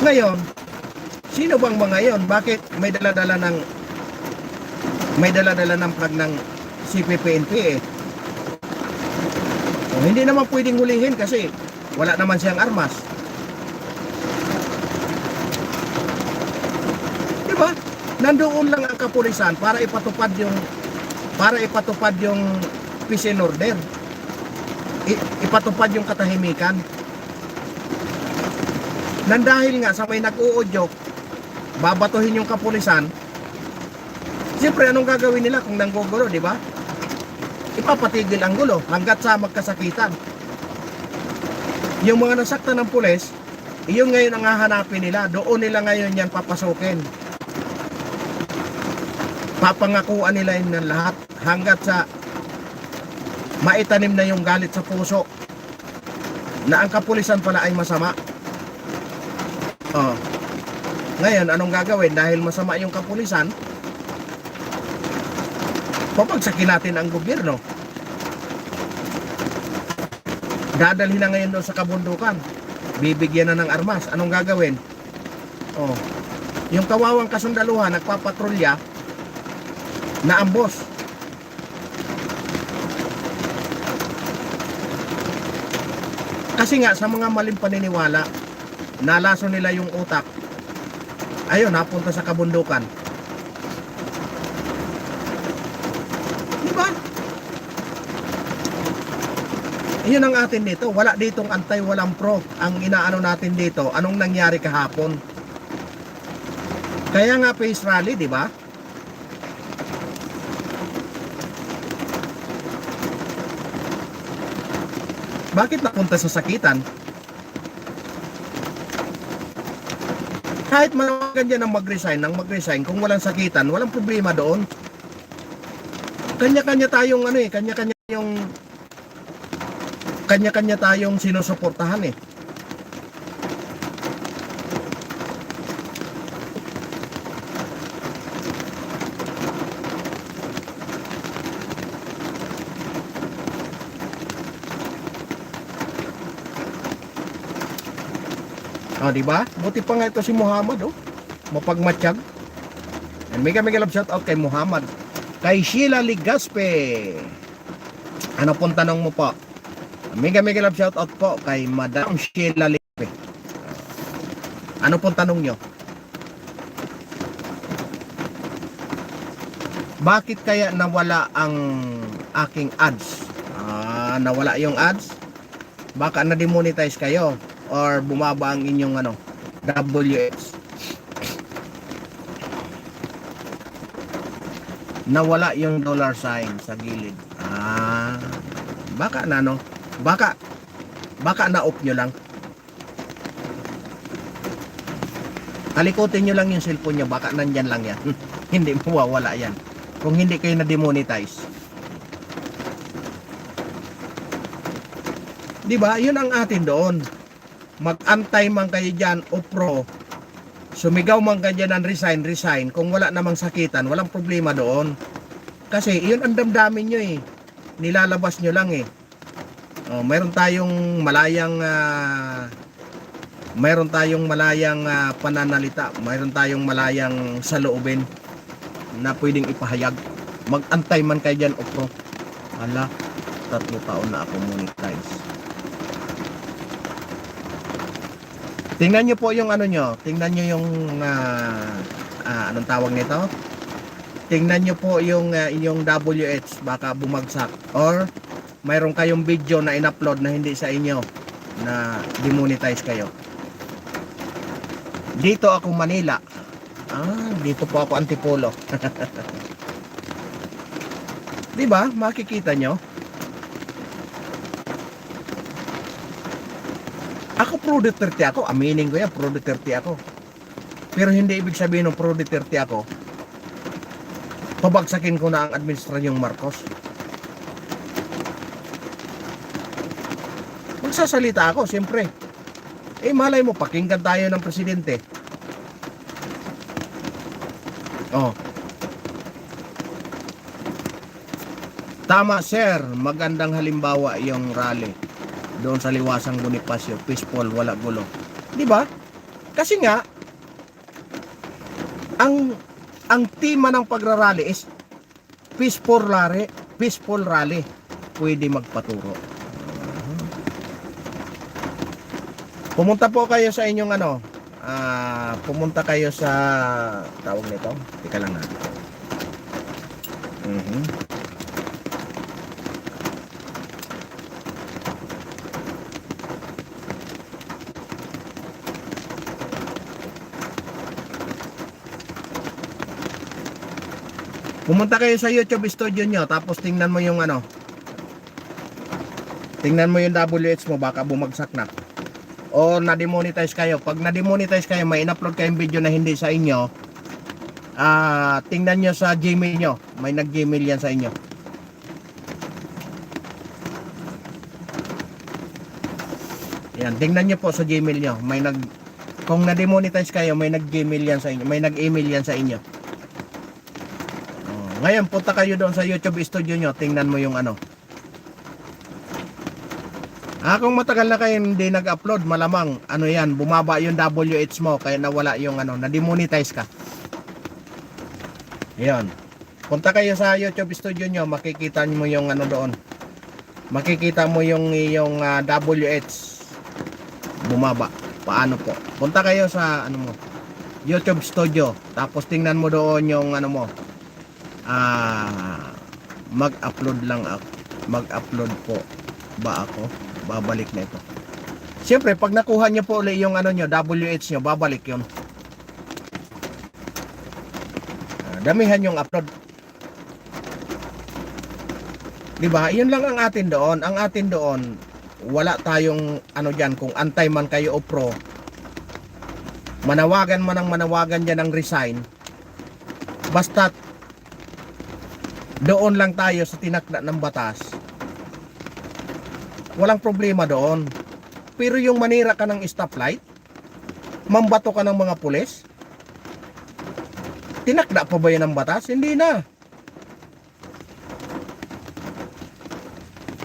Ngayon, sino bang mga yon? Bakit may dala-dala ng flag ng CPP-NP eh? Oh, hindi naman pwedeng hulihin kasi wala naman siyang armas. Di ba? Nandoon lang ang kapulisan para ipatupad yung peace and order. Ipatupad yung katahimikan. Nang dahil nga sa may nag-uudyok, babatuhin yung kapulisan, siyempre anong gagawin nila kung nanggugulo, di ba? Ipapatigil ang gulo hanggat sa magkasakitan. Yung mga nasaktan ng pulis, iyon ngayon ang hahanapin nila. Doon nila ngayon yan papasukin. Papangakuan nila yun ng lahat hanggat sa maitanim na yung galit sa puso na ang kapulisan pala ay masama. Oh. Ngayon, anong gagawin? Dahil masama yung kapulisan, papagsakin natin ang gobyerno. Dadalhin na ngayon doon sa kabundukan. Bibigyan na ng armas. Anong gagawin? Oh. Yung kawawang kasundaluhan, nagpapatrolya, naambos. Kasi nga, sa mga maling paniniwala, nalaso nila yung utak. Ayun, napunta sa kabundukan. Diba? Iyon ang atin dito. Wala ditong antay, walang pro. Ang inaano natin dito, anong nangyari kahapon? Kaya nga face rally, diba? Bakit napunta sa sakitan? Kahit manawagan dyan ng mag-resign, kung walang sakitan, walang problema doon. Kanya-kanya tayong kanya-kanya tayong sinusuportahan eh. Oh, di ba? Buti pa nga ito si Muhammad, oh. Mapagmatsyag. And mega love shout out kay Muhammad. Kay Sheila Ligaspe. Ano pong tanong mo po? Mega love shout out po kay Madam Sheila Ligaspe. Ano pong tanong nyo? Bakit kaya nawala ang aking ads? Nawala yung ads? Baka na-demonetize kayo or bumaba ang inyong WS. Nawala yung dollar sign sa gilid. Baka na baka na-off nyo lang. Talikutin nyo lang yung cellphone nyo, baka nandyan lang yan. Hindi mawawala yan kung hindi kayo na-demonetize. Diba? Yun ang atin doon. Mag-antay man kayo dyan o pro, sumigaw man kayo dyan ng resign. Kung wala namang sakitan, walang problema doon. Kasi yun ang damdamin nyo eh. Nilalabas nyo lang eh. Mayroon tayong malayang pananalita. Mayroon tayong malayang saloobin na pwedeng ipahayag. Mag-antay man kayo dyan o pro. 3 taon na ako monetize. Tingnan nyo po yung tingnan nyo yung anong tawag nito? Tingnan nyo po yung inyong WH, baka bumagsak or mayroon kayong video na in-upload na hindi sa inyo na demonetize kayo. Dito ako Manila, Dito po ako Antipolo. Di ba? Makikita nyo. Ako Pro Duterte ako. Aminin ko yan, Pro Duterte ako. Pero hindi ibig sabihin ng Pro Duterte ako, pabagsakin ko na ang administrasyong Marcos. Magsasalita ako, siyempre. Malay mo, pakinggan tayo ng presidente. Tama sir, magandang halimbawa yung rally doon sa Liwasang Bonifacio, peaceful, wala gulo. Di ba? Kasi nga ang tema ng pagrarally is peaceful rally. Pwede magpaturo. Pumunta po kayo sa inyong pumunta kayo sa tawag nito. Teka lang na. Pumunta kayo sa YouTube studio nyo, tapos tingnan mo yung tingnan mo yung WH mo, baka bumagsak na. O na-demonetize kayo. Pag na-demonetize kayo, may in-upload kayong video na hindi sa inyo, tingnan nyo sa Gmail nyo. May nag-Gmail yan sa inyo. Yan, tingnan nyo po sa Gmail nyo. Kung na-demonetize kayo, may nag-Gmail yan sa inyo. May nag-email yan sa inyo. Ngayon, punta kayo doon sa YouTube studio nyo. Tingnan mo yung kung matagal na kayo hindi nag-upload, malamang, yan, bumaba yung WH mo, kaya nawala yung na-demonetize ka. Yan. Punta kayo sa YouTube studio nyo, makikita mo yung doon. Makikita mo yung WH. Bumaba. Paano po? Punta kayo sa, YouTube studio. Tapos tingnan mo doon yung, mag-upload lang ako. Mag-upload po ba ako? Babalik na ito. Siyempre, pag nakuha nyo po ulit yung nyo, WH nyo, babalik yun. Damihan yung upload. Diba? Yun lang ang atin doon. Ang atin doon, wala tayong dyan, kung antay man kayo o pro, manawagan man ang manawagan dyan ng resign, basta doon lang tayo sa tinakda ng batas, walang problema doon. Pero yung manira ka ng stoplight, mambato ka ng mga pulis, tinakda pa ba yan ng batas? Hindi na.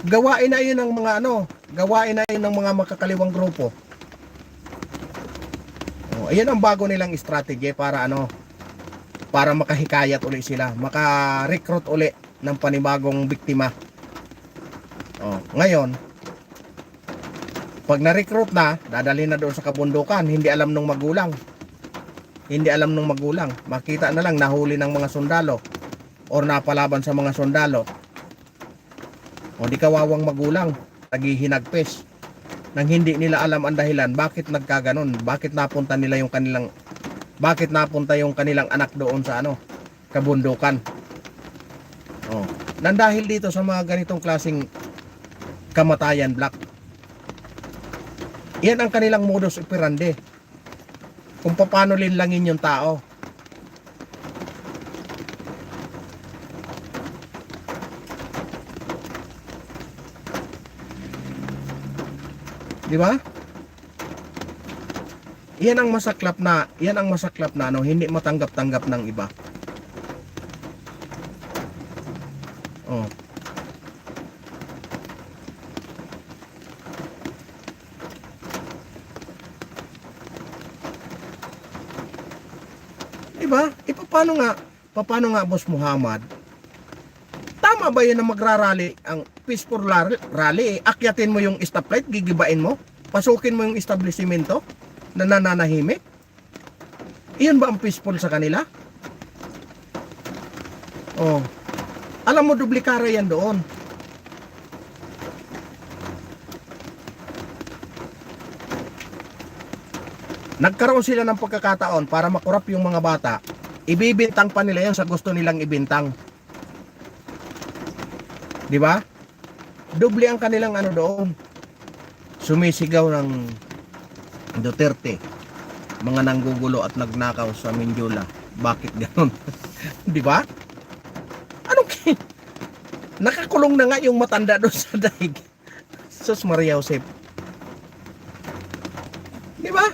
Gawain na yun ng mga gawain na yun ng mga makakaliwang grupo. Ayan ang bago nilang strategy para para makahikayat uli sila, maka-recruit uli ng panibagong biktima. Ngayon, pag na-recruit na, dadalhin na doon sa kabundukan, hindi alam nung magulang. Hindi alam nung magulang. Makita na lang, nahuli ng mga sundalo or napalaban sa mga sundalo. O di kawawang magulang, naghihinagpis nang hindi nila alam ang dahilan bakit nagkaganon, bakit napunta yung kanilang anak doon sa kabundukan. Nang dahil dito sa mga ganitong klaseng kamatayan, black. Yan ang kanilang modus operandi. Kung paano linlangin yung tao. Di ba? Yan ang masaklap na, hindi matanggap-tanggap ng iba. Diba? Paano nga Boss Muhammad? Tama ba yun na magrarally ang peaceful rally? Akyatin mo yung stoplight, gigibain mo, pasukin mo yung establishmento na nananahimik. Iyon ba ang peaceful sa kanila? Alam mo, duplikara yan doon. Nagkaroon sila ng pagkakataon para makurap yung mga bata. Ibibintang pa nila yun sa gusto nilang ibintang. Di ba? Doble ang kanilang ano doon. Sumisigaw ng Duterte. Mga nanggugulo at nagnakaw sa Mindula. Bakit ganoon? Di ba? Anong nakakulong na nga yung matanda doon sa daig. Sus Maria Josep. Di ba?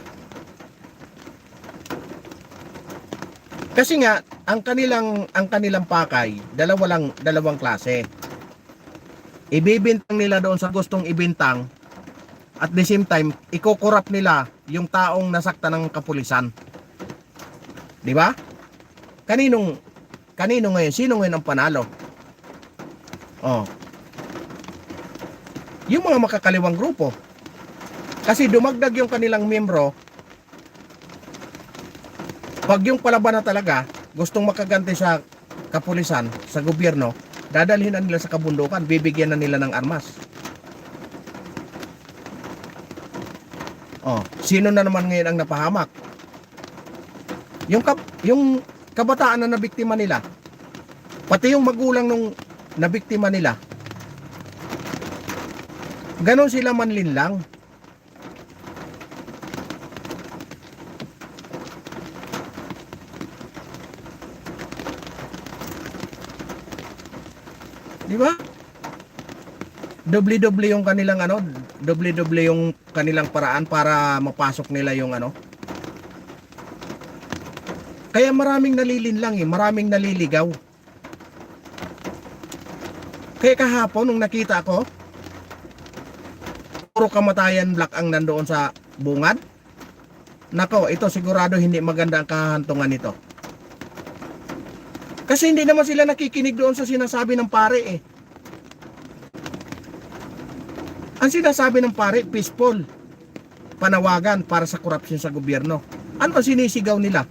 Kasi nga ang kanilang pakay, dalawang klase. Ibibintang nila doon sa gustong ibintang at the same time ikokorap nila yung taong nasaktan ng kapulisan. Di ba? Kanino ngayon? Sino ngayon ang panalo? Oh. Yung mga makakaliwang grupo. Kasi dumagdag yung kanilang miyembro. Pag yung palaban na talaga gustong makaganti sa kapulisan, sa gobyerno, dadalhin na nila sa kabundukan, bibigyan na nila ng armas. Oh, sino na naman ngayon ang napahamak? Yung kabataan na nabiktima nila, pati yung magulang nung nabiktima nila, ganon sila manlinlang. Di ba? Doble-doble yung kanilang ano, doble-doble yung kanilang paraan para mapasok nila yung ano. Kaya maraming nalilinlang maraming naliligaw. Kaya kahapon nung nakita ko, puro kamatayan black ang nandoon sa bungad. Nako, ito sigurado hindi maganda ang kahantungan nito. Kasi hindi naman sila nakikinig doon sa sinasabi ng pare eh. Ang sinasabi ng pare, peaceful. Panawagan para sa korupsyon sa gobyerno. Ano ang sinisigaw nila?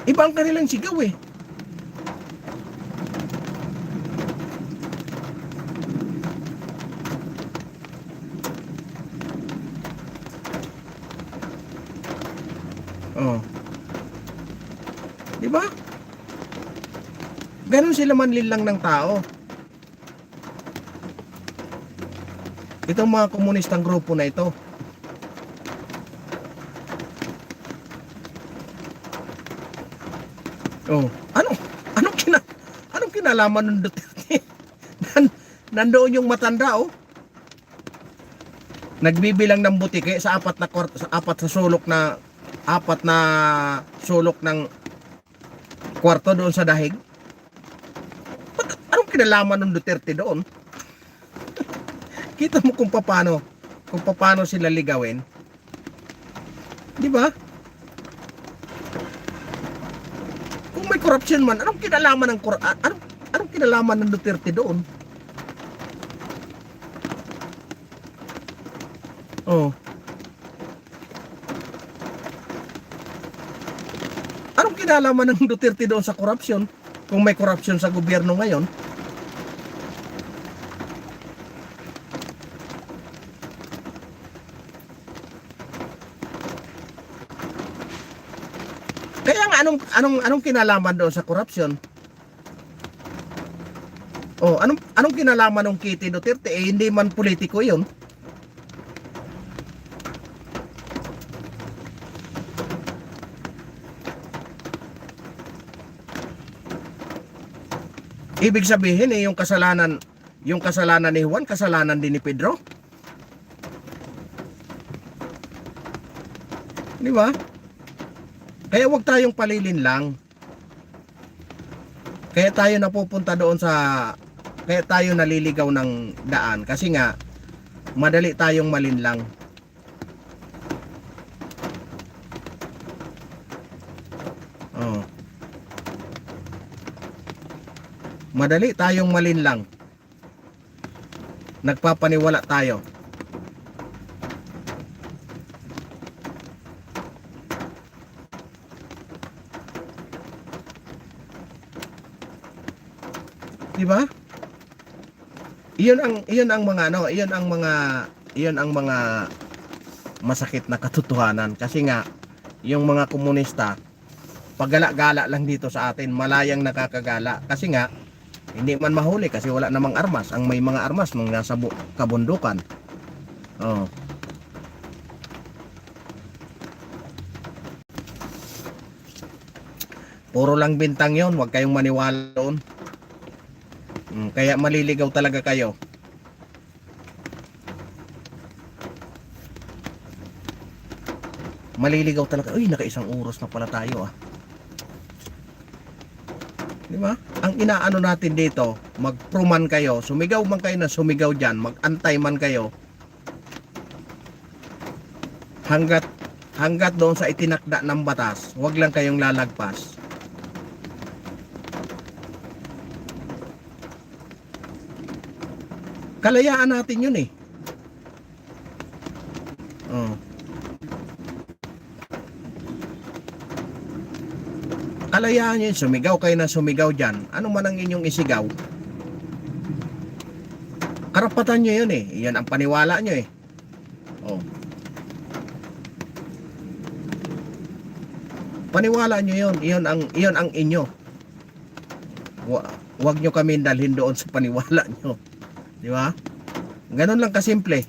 Iba ang kanilang sigaw eh. Oh. Di ba? Ganon sila manlilang ng tao. Itong mga komunistang grupo na ito. Oh, anong kinalaman ng Duterte? Nandoon yung matanda oh. Nagbibilang ng butike sa apat na sulok ng kwarto doon sa dahig. Anong kinalaman ng Duterte doon? Kita mo kung paano sila ligawin. Di ba? Kung may corruption man, anong kinalaman ng Duterte doon? Oh. Anong kinalaman ng Duterte doon sa corruption? Kung may corruption sa gobyerno ngayon? Kaya nga anong kinalaman doon sa corruption? Oh, anong kinalaman ng Kitty Duterte? Eh hindi man politiko 'yon. Ibig sabihin yung kasalanan ni Juan, kasalanan din ni Pedro. Di ba? Kaya wag tayong palilin lang. Kaya tayo naliligaw ng daan kasi nga madali tayong malinlang. Oh. Madali tayong malinlang. Nagpapaniwala tayo. Di ba? Iyon ang mga iyon ang mga masakit na katotohanan. Kasi nga, yung mga komunista, paggala-gala lang dito sa atin, malayang nakakagala. Kasi nga, hindi man mahuli kasi wala namang armas. Ang may mga armas nung nasa kabundukan. Oh. Puro lang bintang yon, huwag kayong maniwala doon. Kaya maliligaw talaga kayo. Maliligaw talaga. Uy, nakaisang oras na pala tayo ah. Di ba? Ang inaano natin dito, magpruman kayo, sumigaw man kayo na sumigaw dyan, magantay man kayo. Hanggat doon sa itinakda ng batas, huwag lang kayong lalagpas. Kalayaan natin yun eh. Oh. Kalayaan yun, sumigaw kayo na sumigaw dyan. Ano man ang inyong isigaw, karapatan nyo yun eh. Yan ang paniwala nyo eh. Oh. Paniwala nyo yun. Iyon ang inyo. Huwag nyo kami dalhin doon sa paniwala nyo. Di ba? Ganun lang kasimple.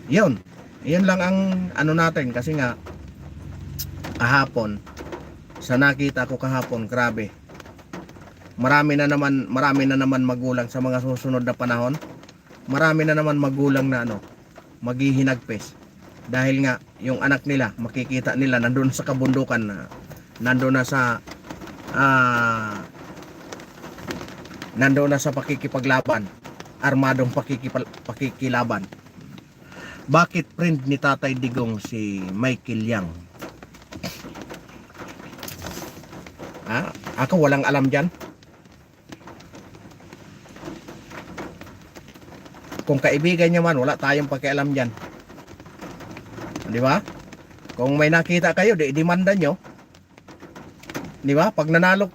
Yun lang ang ano natin. Kasi nga kahapon, sa nakita ko kahapon, grabe, marami na naman magulang sa mga susunod na panahon. Marami na naman magulang na maghihinagpis dahil nga yung anak nila, makikita nila nandun sa kabundukan na nandun na sa pakikipaglaban, armadong pakikilaban. Bakit friend ni Tatay Digong si Michael Yang? Ako walang alam dyan. Kung kaibigan niya man, wala tayong pakialam dyan. Di ba? Kung may nakita kayo, di demanda nyo. Di ba? Pag nanalo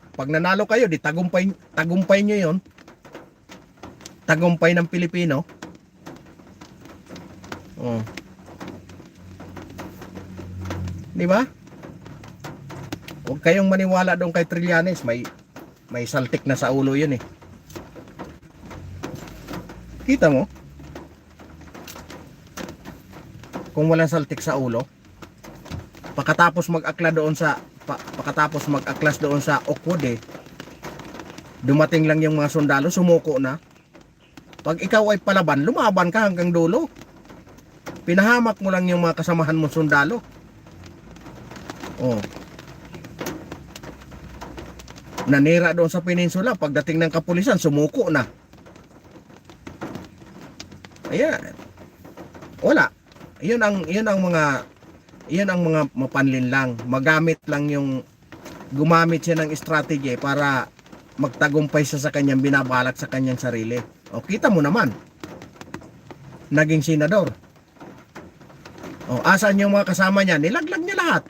kayo, di tagumpay nyo yon. Tagumpay ng Pilipino. Oh. Di ba? Huwag kayong maniwala doon kay Trillanes, may saltik na sa ulo yun eh. Kita mo? Kung walang saltik sa ulo, pagkatapos mag-aklas doon sa Oakwood eh, dumating lang yung mga sundalo, sumuko na. Pag ikaw ay palaban, lumaban ka hanggang dulo. Pinahamak mo lang yung mga kasamahan mong sundalo. Oh. Nanira doon sa peninsula, pagdating ng kapulisan, sumuko na. Ayan. Wala. Iyon ang mga mapanlin lang. Gumamit siya ng strategy para magtagumpay siya sa kanyang binabalak sa kanyang sarili. O kita mo naman. Naging senador. O asan yung mga kasama niya? Nilaglag niya lahat.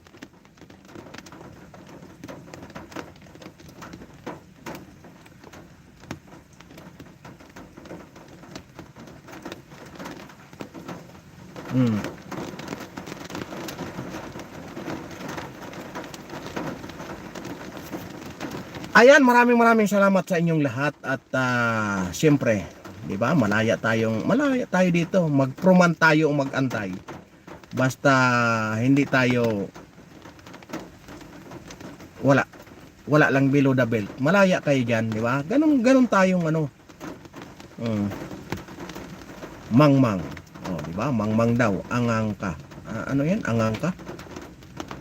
Ayan, maraming salamat sa inyong lahat at siyempre, 'di ba? Malaya tayo dito. Magpruman tayo o magantay. Basta hindi tayo wala lang below the belt. Malaya kayo diyan, 'di ba? Ganun tayong mangmang. Oh, 'di ba? Mangmang daw, angang ka. Ano 'yan? Angang ka.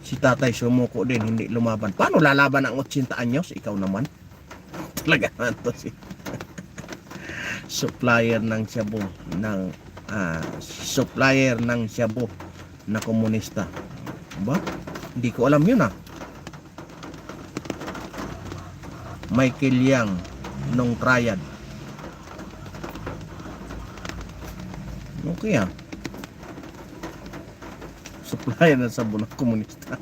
Si tatay sumuko din, hindi lumaban. Paano lalaban ang 80 anyos? Ikaw naman. Talaga naman to si supplier ng shabu na komunista. Diba? Hindi ko alam yun Michael Yang nung triad. Okay supplier ng sabon ng komunista.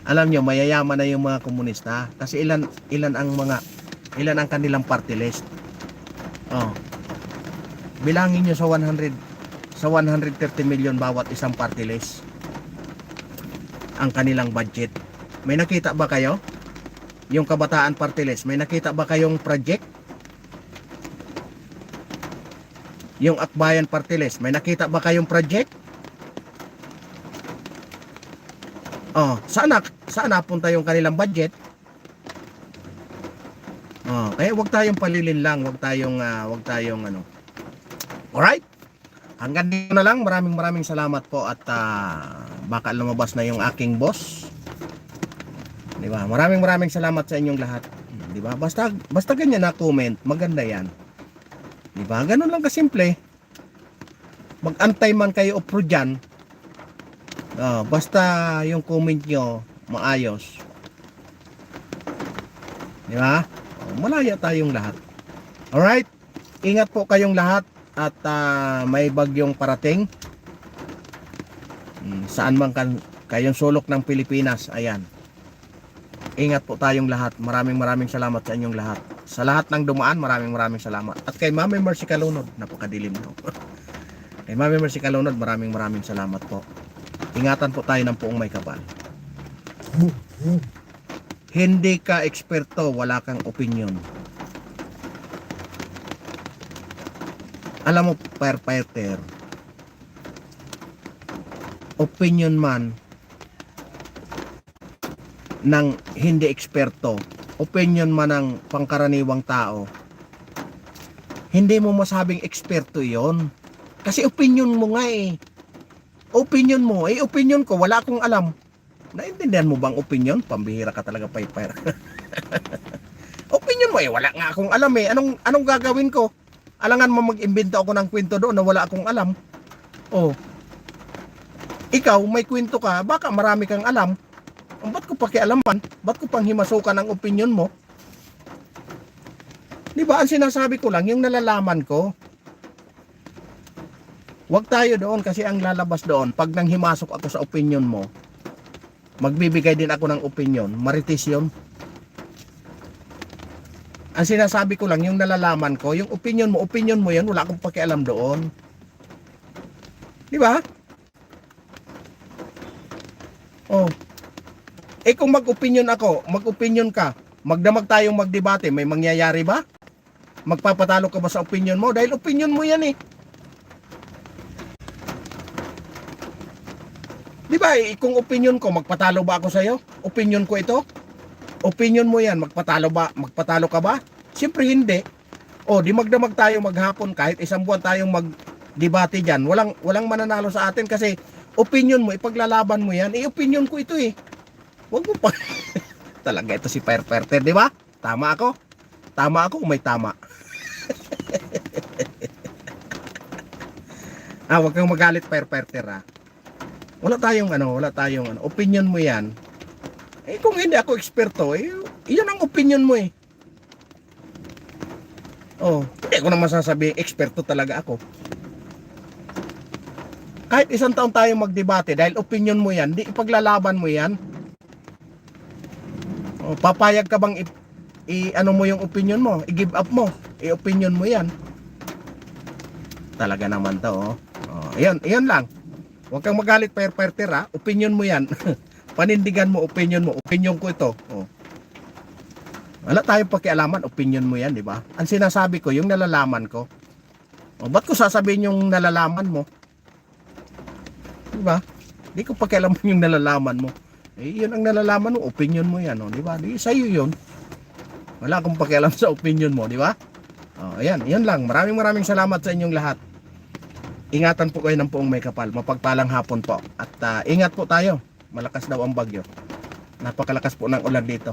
Alam nyo, mayayaman na yung mga komunista kasi ilan ang kanilang party list. bilangin nyo sa 130 million bawat isang party list ang kanilang budget. May nakita ba kayo? Yung Kabataan Party List, may nakita ba kayong project? Yung Akbayan Party List, may nakita ba kayong project? Oh, saan napunta yung kanilang budget? Oh, kaya wag tayong palilin lang, wag tayong ano. Alright? Hanggang dito na lang. Maraming salamat po at baka lumabas na yung aking boss. 'Di ba? Maraming salamat sa inyong lahat. 'Di ba? Basta ganyan na comment, maganda 'yan. 'Di ba? Ganun lang kasimple. Mag-antay man kayo o pro diyan. Basta yung comment nyo maayos. 'Di ba? Malaya tayong lahat. Alright? Ingat po kayong lahat at may bagyong parating. Saan man kayong sulok ng Pilipinas, ayan. Ingat po tayong lahat. Maraming salamat sa inyong lahat. Sa lahat ng dumaan, maraming salamat. At kay Mami Mercy Calunod, napakadilim no. Kay Mami Mercy Calunod, maraming salamat po. Ingatan po tayo ng Poong May Kapal. Hindi ka eksperto, wala kang opinion. Alam mo, firefighter, opinion man ng hindi eksperto, opinion man ng pangkaraniwang tao, hindi mo masabing eksperto yon. Kasi opinion mo nga eh. Opinion mo, opinion ko, wala akong alam. Naintindihan mo bang opinion? Pambihira ka talaga, firefighter. Opinion mo wala nga akong alam eh. Anong gagawin ko? Alangan mo mag-imbento ako ng kwento doon na wala akong alam. Oh. Ikaw, may kwento ka, baka marami kang alam. Ba't ko pakialaman? Ba't ko pang himasukan ang opinion mo? Di ba, ang sinasabi ko lang, yung nalalaman ko. Huwag tayo doon kasi ang lalabas doon, pag nang himasok ako sa opinion mo, magbibigay din ako ng opinion, marites yun. Ang sinasabi ko lang, yung nalalaman ko, yung opinion mo yan, wala akong pakialam doon. Di ba? Oh. Kung mag-opinion ako, mag-opinion ka, magdamag tayong magdebate, may mangyayari ba? Magpapatalo ka ba sa opinion mo? Dahil opinion mo yan eh. Di ba, kung opinion ko, magpatalo ba ako sa'yo? Opinion ko ito? Opinion mo yan, magpatalo ka ba? Siyempre hindi. O, di magdamag tayo maghapon, kahit isang buwan tayong magdebate dyan, walang mananalo sa atin kasi opinion mo, ipaglalaban mo yan, opinion ko ito eh. Huwag mo pa. Talaga ito si firefighter, di ba? Tama ako? Tama ako kung may tama. Huwag kang magalit, firefighter. Wala tayong opinion mo yan. Kung hindi ako eksperto, iyon ang opinion mo eh. Oh, hindi ko naman sasabihin eksperto talaga ako. Kahit isang taon tayo magdebate dahil opinion mo yan, di ipaglalaban mo yan. Oh, papayag ka bang ano mo yung opinion mo, i-give up mo, opinion mo yan. Talaga naman to, oh. Oh, iyon lang. Huwag kang magalit, firefighter, opinion mo yan. Panindigan mo, opinion ko ito. Oh. Wala tayong pakialaman, opinion mo yan, di ba? Ang sinasabi ko, yung nalalaman ko. Oh, ba't ko sasabihin yung nalalaman mo? Di ba? Di ko pakialaman yung nalalaman mo. Yun ang nalalaman mo, opinion mo yan, oh, di ba? Di sa'yo yun. Wala akong pakialam sa opinion mo, di ba? Oh, ayan, yan lang. Maraming salamat sa inyong lahat. Ingatan po kayo ng Poong May Kapal. Mapagpalang hapon po. At ingat po tayo. Malakas daw ang bagyo. Napakalakas po ng ulan dito.